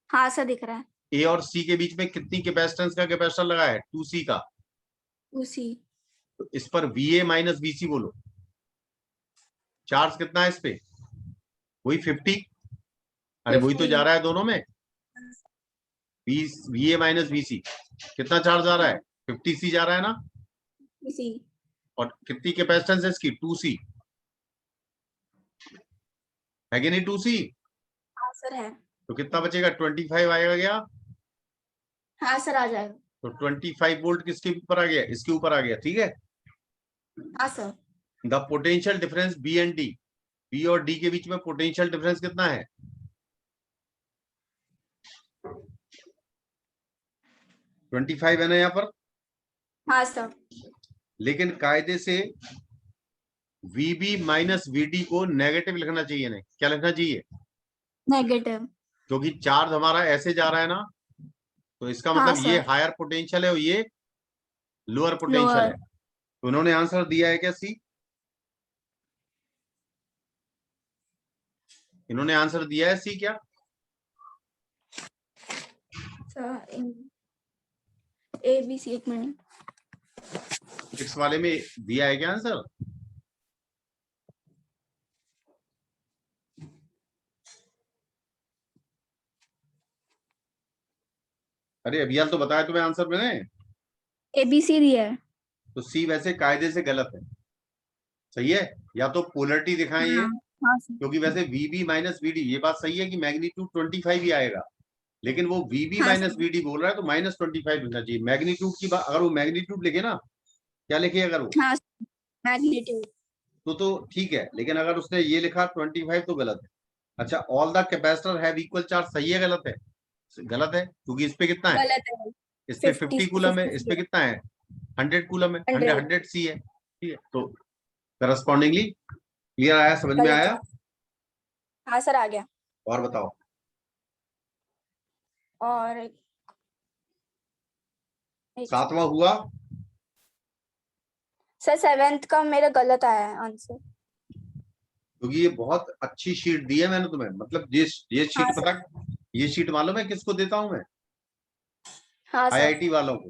हाँ सर दिख रहा है। A और C के बीच में कितनी कैपेसिटेंस का कैपेसिटर लगा है? 2C का। उसी। तो इस पर VA माइनस VC बोलो, चार्ज कितना है इस पे? वही 50, अरे वही तो 50। जा रहा है दोनों में, VA माइनस VC, कितना चार्ज आ रहा है? 50C जा रहा है ना। इसी। और कितनी कैपेसिटेंस है इसकी? 2C है कि नहीं? 2C, हाँ सर है। तो कितना बचेगा? 25 आएगा क्या? हाँ सर आ जाएगा। तो 25 वोल्ट किसके ऊपर आ गया? इसके ऊपर आ गया, ठीक है। हाँ sir. The potential difference B and D, B और डी के बीच में पोटेंशियल डिफरेंस कितना है? 25 है ना यहाँ पर। हाँ सर। लेकिन कायदे से VB माइनस VD को नेगेटिव लिखना चाहिए, नहीं क्या लिखना चाहिए? नेगेटिव। क्योंकि चार्ज हमारा ऐसे जा रहा है ना, तो इसका हाँ मतलब ये सर। हायर पोटेंशियल है और ये लोअर पोटेंशियल लोअर। है। तो उन्होंने आंसर दिया है क्या सी? इन्होंने आंसर दिया है सी क्या? सर ABC, एक मिनट। 6 वाले में दिया है क्या आंसर? अरे अभी हाल तो बताया तुम्हें आंसर मैंने। ABC दिया है। तो सी वैसे कायदे से गलत है, सही है? या तो पोलरिटी दिखाएं ये, हाँ। हाँ सर। क्योंकि वैसे VB माइनस VD ये बात सही है कि मैग्नीट्यूड 25 ही आएगा, लेकिन वो VB हाँ माइनस सर। VD बोल रहा है तो -25 लिखना चाहिए। मैग्नीट्यूड की बात, अगर वो मैग्नीट्यूड लिखे ना, क्या लिखे अगर वो, हाँ मैग्नीट्यूड। तो ठीक है, लेकिन अगर उसने ये लिखा 25 तो गलत है। अच्छा, all the capacitor have equal charge, सही है गलत है? गलत है, क्योंकि इस पे कितना है? गलत है। इस पे 50 50 कूलम है, इस पे 50 कितना है? 100 कूलम है, 100 100। 100 सी है, ठीक है? तो करस्पॉन्डिंगली क्लियर आया, समझ में गलत आया? है। हाँ सर, आ गया। और बताओ। और सातवां हुआ। सर 7th का मेरा गलत आया है आंसर। क्योंकि ये बहुत अच्छी शीट दी है मैंने तुम्हें, मतलब ये हाँ शीट सर। पता, ये शीट मालूम है किसको देता हूं मैं? हाँ सर। IIT वालों को।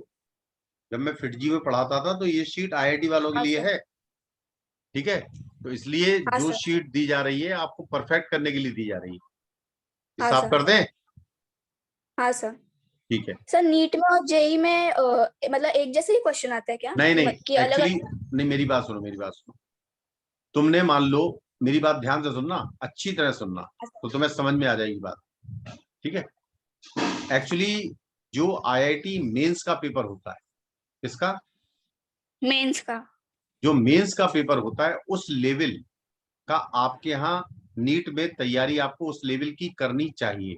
जब मैं फिटजी में पढ़ाता था तो ये शीट IIT वालों के हाँ लिए सर। है, ठीक है? तो इसलिए हाँ जो सर। शीट दी जा रही है आपको परफेक्ट करने के लिए दी जा रही है। हाँ हिसाब सर। कर दें? हाँ सर। ठीक है। सर नीट में और जेई में मतलब एक जैसे ही क्वेश्चन आता है क्या, नहीं नहीं, कि अलग एक्चुअली अलग? नहीं, मेरी बात सुनो, मेरी बात सुनो। तुमने मान लो, मेरी बात ध्यान से सुनना, अच्छी तरह सुनना, तो तुम्हें समझ में आ जाएगी बात, ठीक है? एक्चुअली जो IIT मेंस का पेपर होता है, इसका मेंस का। जो मेंस का पेपर होता है उस लेवल का आपके यहाँ नीट में तैयारी आपको उस लेवल की करनी चाहिए,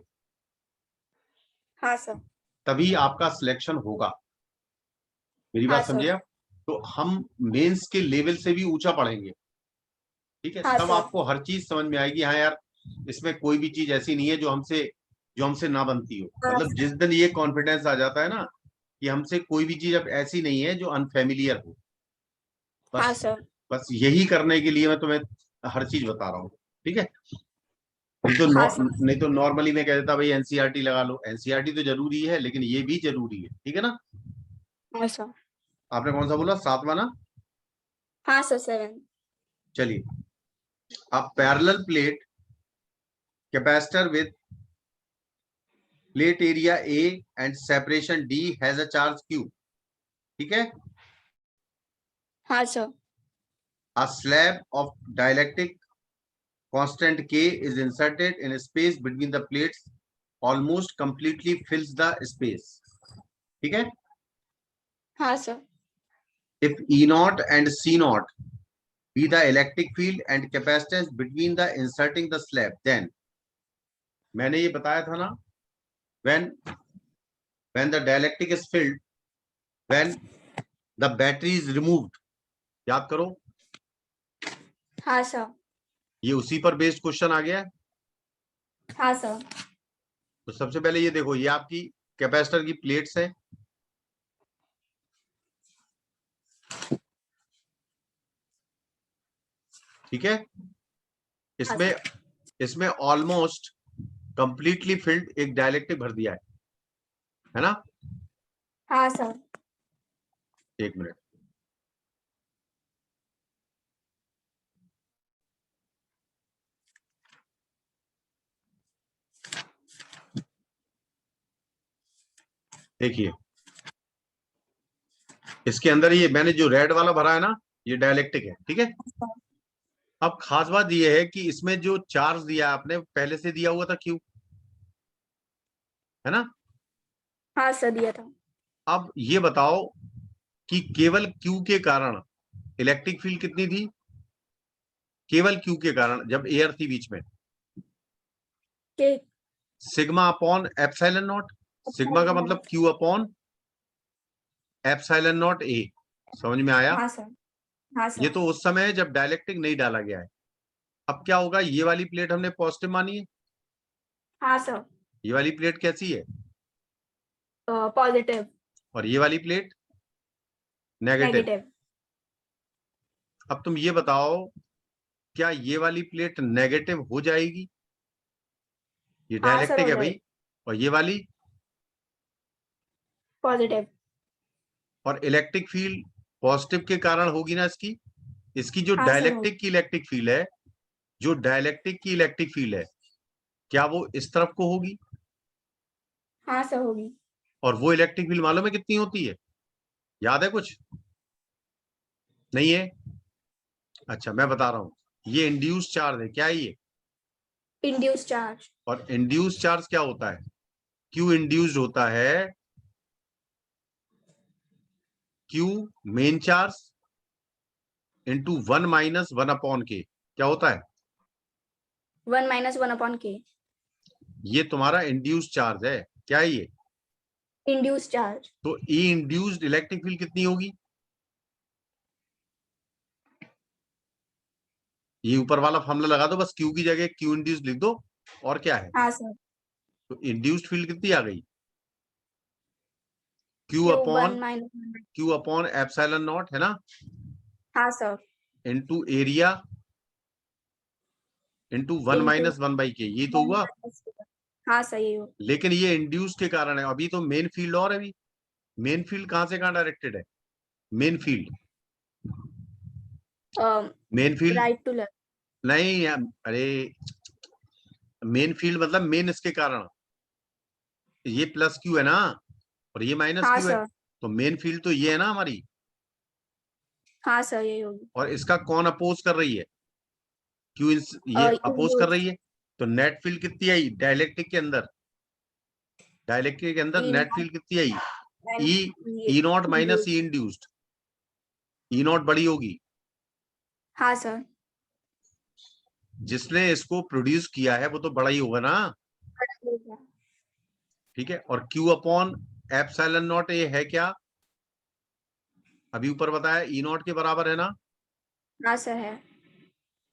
हाँ सर। तभी आपका सिलेक्शन होगा। मेरी हाँ बात सर। समझे आप? तो हम मेंस के लेवल से भी ऊंचा पढ़ेंगे, ठीक है? हाँ तब सर। आपको हर चीज समझ में आएगी, हाँ यार इसमें कोई भी चीज ऐसी नहीं है जो हमसे ना बनती हो। हाँ मतलब सर। जिस दिन ये कॉन्फिडेंस आ जाता है ना कि हमसे कोई भी चीज अब ऐसी नहीं है जो अनफेमिलियर हो, हाँ बस सर। बस यही करने के लिए मैं तुम्हें हर चीज बता रहा हूँ, ठीक है? हाँ सर। नहीं तो नॉर्मली मैं कह देता भाई NCERT लगा लो, NCERT तो जरूरी है लेकिन ये भी जरूरी है, ठीक है ना? हाँ सर। आपने कौन सा बोला, सातवां ना? हाँ सर 7। चलिए, अब parallel plate capacitor with plate area A and separation D has a charge Q, ठीक है? हाँ sir. A slab of dielectric constant K is inserted in a space between the plates, almost completely fills the space, ठीक है? हाँ sir. If E0 and C0 be the electric field and capacitance between the inserting the slab, then मैंने ये बताया था ना, when the dielectric is filled, when the battery is removed, याद करो, हाँ सर। ये उसी पर बेस्ड क्वेश्चन आ गया है। हाँ सर। तो सबसे पहले ये देखो, ये आपकी कैपेसिटर की प्लेट्स है, ठीक है? हाँ इसमें सर। इसमें ऑलमोस्ट कंप्लीटली फिल्ड एक डायलेक्ट्रिक भर दिया है ना? हाँ सर। एक मिनट, देखिए इसके अंदर ये मैंने जो रेड वाला भरा है ना, ये डायलेक्ट्रिक है, ठीक है? अब खास बात ये है कि इसमें जो चार्ज दिया आपने पहले से दिया हुआ था Q, है ना? हाँ सर दिया था। अब ये बताओ कि केवल Q के कारण इलेक्ट्रिक फील्ड कितनी थी केवल क्यू के कारण, जब एयर थी बीच में? के sigma upon epsilon not. Sigma का मतलब क्यू अपॉन एप्सिलॉन नॉट ए। समझ में आया? हाँ सर, हाँ ये सर, तो उस समय है जब डाइलेक्ट्रिक नहीं डाला गया है। अब क्या होगा, ये वाली प्लेट हमने पॉजिटिव मानी है, हाँ सर, ये वाली प्लेट कैसी है, पॉजिटिव, और ये वाली प्लेट नेगेटिव। नेगेटिव। अब तुम ये बताओ, क्या ये वाली प्लेट नेगेटिव हो जाएगी? ये हाँ सर, डाइलेक्ट्रिक हो है जाएगी भाई, और ये वाली, पॉजिटिव। और इलेक्ट्रिक फील्ड पॉजिटिव के कारण होगी ना इसकी। इसकी जो हाँ सर, होगी। डाइलेक्ट्रिक की इलेक्ट्रिक फील्ड है, जो डाइलेक्ट्रिक की इलेक्ट्रिक फील्ड है, क्या वो इस तरफ को होगी? हाँ सर, होगी। और वो इलेक्ट्रिक फील्ड मालूम है कितनी होती है? याद है कुछ? नहीं है? अच्छा मैं बता रहा हूं, ये इंड्यूस चार्ज है, क्या है ये? Induce charge. और इंड्यूस चार्ज क्या होता है? क्यू इंड्यूस्ड होता है, क्यू मेन चार्ज इंटू 1 - 1/के। क्या होता है? 1 - 1/K। ये तुम्हारा इंड्यूस चार्ज है। क्या है ये? Induce charge. तो ई इंड्यूस्ड इलेक्ट्रिक फील्ड कितनी होगी? ये ऊपर वाला फॉर्मूला लगा दो, बस क्यू की जगह क्यू इंड्यूस्ड लिख दो, और क्या है? हाँ सर, तो इंड्यूस्ड फील्ड कितनी आ गई? Q Q upon 1 - 1। Q upon epsilon not, है ना, हाँ सर, इंटू एरिया इंटू 1 - 1/के। ये तो हुआ। हाँ सर, ये हो। लेकिन ये इंड्यूस के कारण है, अभी तो मेन फील्ड और है। अभी मेन फील्ड कहां से कहां डायरेक्टेड है? Main field, main field right to left. नहीं अरे, मेन फील्ड मतलब मेन इसके कारण, ये प्लस क्यू है ना, और ये माइनस हाँ क्यू है, सर, तो मेन फील्ड तो ये है ना हमारी। हाँ सर, यही होगी। और इसका कौन अपोज कर रही है? क्यू ये अपोज कर इंड्यूस। रही है। तो नेट फील्ड कितनी आई डाइलेक्ट्रिक के अंदर? डाइलेक्ट्रिक के अंदर ई नेट नॉट फील्ड कितनी आई? And e e naught minus e induce. Induced. E naught बड़ी होगी। हाँ सर, जिसने इसको प्रोड्यूस किया है वो तो बड़ा ही होगा ना। ठीक है, और क्यू अपॉन एप्सिलॉन नॉट ए है क्या? अभी ऊपर बताया ई नॉट के बराबर है ना। हाँ सर है।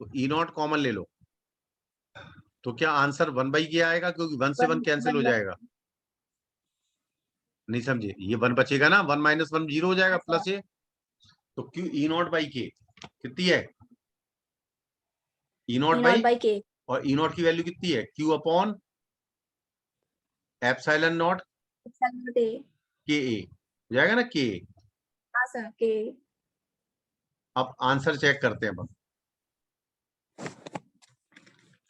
तो ई नॉट कॉमन ले लो, तो क्या आंसर 1/के आएगा, क्योंकि 1 से 1 वन कैंसिल हो वन जाएगा। नहीं समझे? ये 1 बचेगा ना, 1 - 1 0 हो जाएगा, बाई। प्लस ये। तो Q E not by k कितनी है? E naught e by, naught by k. और ई नॉट की वैल्यू कितनी है? Q upon epsilon naught a. K a हो जाएगा ना, के। हाँ सर, के। अब आंसर चेक करते हैं बस।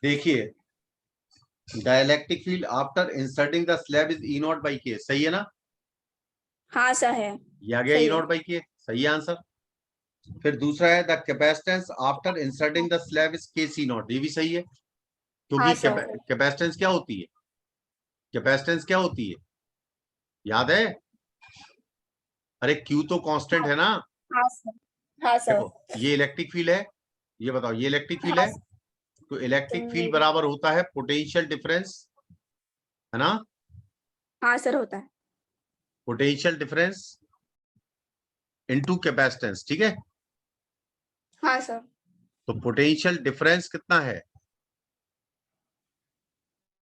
देखिए, dielectric field after inserting the slab is E not by के, सही है ना? हाँ सर है। ये आ गया ई सही है। नॉट बाई के, सही है आंसर। फिर दूसरा है the capacitance after inserting the slab is के सी नॉट, ये भी सही है, हाँ क्योंकि सर। कैपेसिटेंस क्या होती है? कैपेसिटेंस क्या होती है, याद है? अरे क्यू तो कांस्टेंट है ना। हाँ सर, हाँ सर, देखो, ये इलेक्ट्रिक फील्ड है, ये बताओ ये इलेक्ट्रिक फील्ड हाँ है, सर। तो तो इलेक्ट्रिक फील्ड ये- बराबर होता है पोटेंशियल डिफरेंस, है ना, हाँ सर, होता है। पोटेंशियल डिफरेंस इनटू कैपेसिटेंस, ठीक है। हाँ सर। तो पोटेंशियल डिफरेंस कितना है?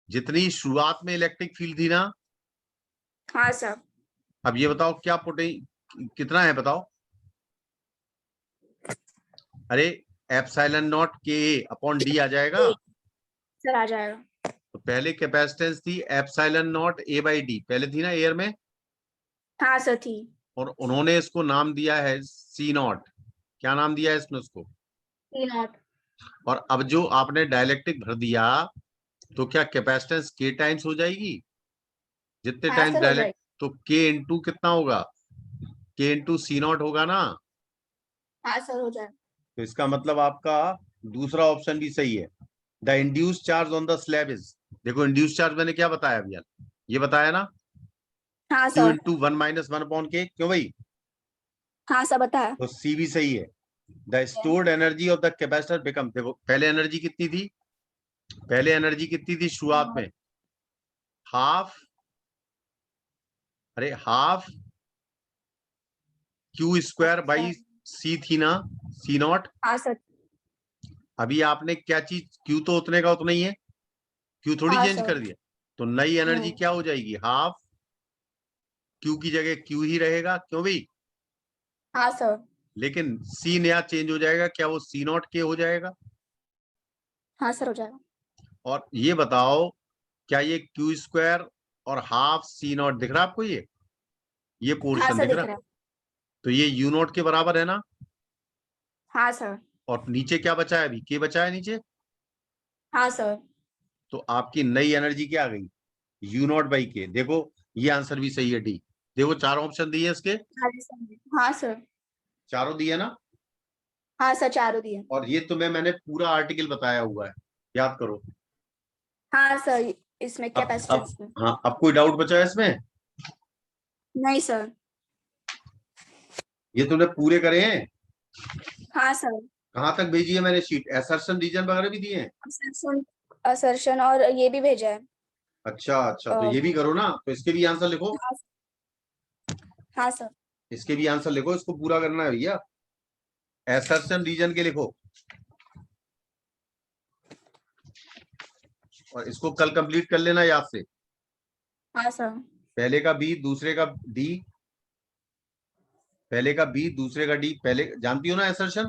जितनी शुरुआत में इलेक्ट्रिक फील्ड थी ना। हाँ सर। अब ये बताओ क्या कितना है बताओ? अरे एप्सिलॉन नॉट के अपॉन डी आ जाएगा। सर आ जाएगा। तो पहले कैपेसिटेंस थी epsilon naught A by D, पहले थी ना एयर में, हाँ सर थी। और उन्होंने इसको नाम दिया है सी नॉट। क्या नाम दिया है इसने उसको? ई नॉट। और अब जो आपने डाइलेक्ट्रिक भर दिया, तो क्या कैपेसिटेंस के टाइम्स हो जाएगी? जितने हाँ टाइम्स सर, हो डायलेक्ट, जाएगी। तो के इंटू कितना होगा? के इंटू सी नॉट होगा ना। हाँ सर, हो जाएगा। तो इसका मतलब आपका दूसरा ऑप्शन भी सही है। The induce charge on the slab is, देखो इंड्यूस चार्ज मैंने क्या बताया भैया, ये बताया ना, हाँ क्यू सर। इंटू 1 - 1 अपॉन के, क्यों भाई? हाँ सर, बताया। तो सी भी सही है। The stored energy of the capacitor become, देखो पहले एनर्जी कितनी थी, पहले एनर्जी कितनी थी शुरुआत में, हाफ, अरे हाफ क्यू स्क्वायर बाई सी थी ना, सी नॉट। हाँ सर। अभी आपने क्या चीज, क्यू तो उतने का उतना ही है, क्यू थोड़ी हाँ चेंज सर। कर दिया, तो नई एनर्जी क्या हो जाएगी, हाफ क्यू की जगह क्यू ही रहेगा, क्यों भाई, हाँ सर। लेकिन सी नया चेंज हो जाएगा, क्या वो सी नॉट के हो जाएगा। हाँ सर हो जाएगा। और ये बताओ क्या ये क्यू स्क्वायर और हाफ सी नॉट दिख रहा है आपको, ये हाँ पोर्शन सर दिख दिख रहा है, रहा है। तो ये यू नॉट के बराबर है ना। हाँ सर। और नीचे क्या बचा है, अभी के बचा है नीचे, हाँ सर। तो आपकी नई एनर्जी क्या आ गई, यू नॉट बाई के। देखो ये आंसर भी सही है, डी। देखो चार ऑप्शन दिए इसके, हाँ सर। चारों दिए ना। हाँ सर चारों दिए। और ये तुम्हें मैंने पूरा आर्टिकल बताया हुआ है, याद करो। हाँ सर इसमें अब कैपेसिटेंस में। हाँ, अब कोई डाउट बचा है इसमें, नहीं सर। ये तुमने पूरे करे हैं। हाँ सर। कहाँ तक भेजी है मैंने शीट, एसर्शन रीजन वगैरह भी दिए हैं। असर्शन, असर्शन और ये भी भेजा है। अच्छा अच्छा, तो ये भी करो ना, तो इसके भी आंसर लिखो, हाँ, हाँ सर। इसके भी आंसर लिखो, इसको पूरा करना है भैया, एसर्शन रीजन के लिखो, और इसको कल कंप्लीट कर लेना याद से। हाँ सर। पहले का बी, दूसरे का डी, पहले का बी दूसरे का डी, पहले जानती हो ना एसर्शन,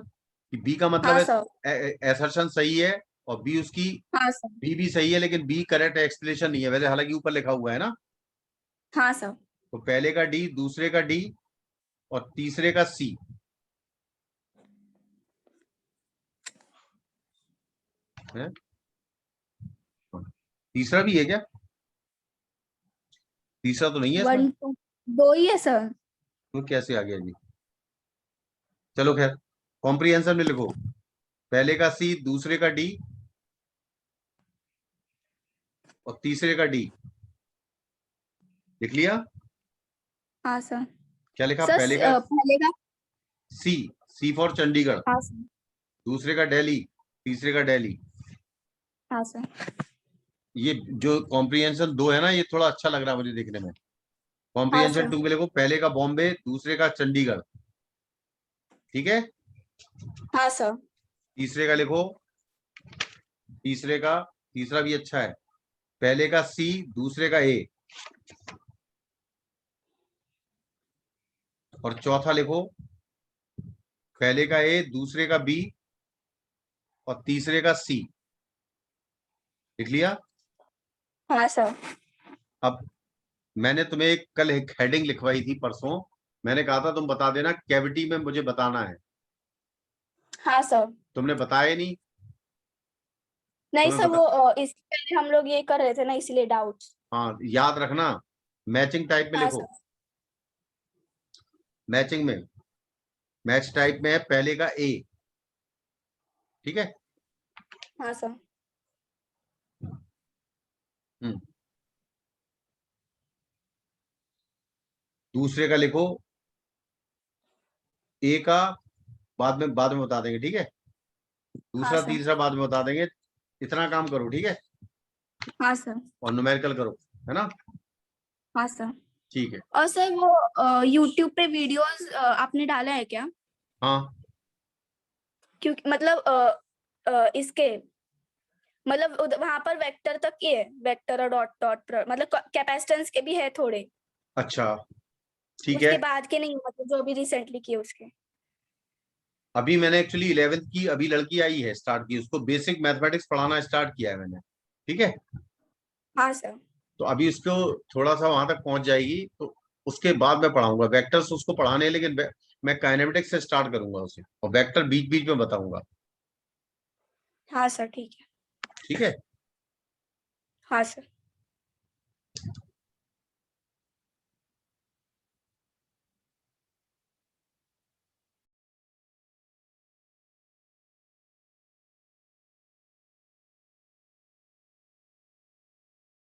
कि बी का मतलब हाँ सर। है एसर्शन सही है, और बी उसकी, हाँ सर। बी भी सही है, लेकिन बी करेक्ट एक्सप्लेनेशन नहीं है वैसे, हालांकि ऊपर लिखा हुआ है ना। हाँ सर। तो पहले का डी, दूसरे का डी, और तीसरे का सी है। तीसरा भी है क्या, तीसरा तो नहीं है इसमें, 1 2 दो ही है सर। तो कैसे आ गया जी। चलो खैर, कॉम्प्रिहेंशन में लिखो, पहले का सी, दूसरे का डी, और तीसरे का डी, लिख लिया। हाँ सर। क्या लिखा, सर पहले का पहले का। सी, सी फॉर चंडीगढ़, हाँ सर। दूसरे का दिल्ली, तीसरे का दिल्ली। हाँ सर। ये जो कॉम्प्रिहेंशन दो है ना, ये थोड़ा अच्छा लग रहा है मुझे देखने में। हाँ कॉम्प्रिहेंशन सर। टू में लिखो, पहले का बॉम्बे, दूसरे का चंडीगढ़, ठीक है। हाँ सर। तीसरे का लिखो, तीसरे का, तीसरा भी अच्छा है, पहले का सी, दूसरे का ए, और चौथा लिखो, पहले का ए, दूसरे का बी, और तीसरे का सी, लिख लिया। हाँ सर। अब मैंने तुम्हें कल एक हेडिंग लिखवाई थी परसों, मैंने कहा था तुम बता देना कैविटी में मुझे बताना है, हाँ सर। तुमने बताया नहीं। नहीं तुम्हें सर बता, वो इससे पहले हम लोग ये कर रहे थे ना इसीलिए डाउट्स। हाँ याद रखना, मैचिंग टाइप में हाँ लिखो, सर। मैचिंग में, मैच टाइप में है पहले का ए, ठीक है। हाँ सर। हम्म, दूसरे का लिखो, ए का बाद में बता देंगे, ठीक है, हाँ दूसरा सर। तीसरा बाद में बता देंगे, इतना काम करो, ठीक है, हाँ सर। और न्यूमेरिकल करो, है ना, हाँ सर। ठीक है। और सर वो यूट्यूब पे वीडियोस आपने डाला है क्या? हाँ क्योंकि मतलब इसके मतलब वहां पर वेक्टर तक ही है, वेक्टर और डॉट डॉट मतलब कैपेसिटेंस के भी है थोड़े, अच्छा, ठीक है। उसके बाद के नहीं, मतलब जो अभी रिसेंटली किए उसके। अभी मैंने एक्चुअली 11th की, अभी लड़की आई है स्टार्ट की, उसको बेसिक मैथमेटिक्स पढ़ाना स्टार्ट किया है मैंने, ठीक है। हाँ सर। तो अभी उसको थोड़ा सा वहां तक पहुंच जाएगी, तो उसके बाद मैं पढ़ाऊंगा वेक्टर्स, उसको पढ़ाने हैं, लेकिन मैं काइनेमेटिक्स से स्टार्ट करूंगा उसे, और वेक्टर बीच बीच में बताऊंगा, हाँ सर ठीक है। ठीक है। हाँ सर।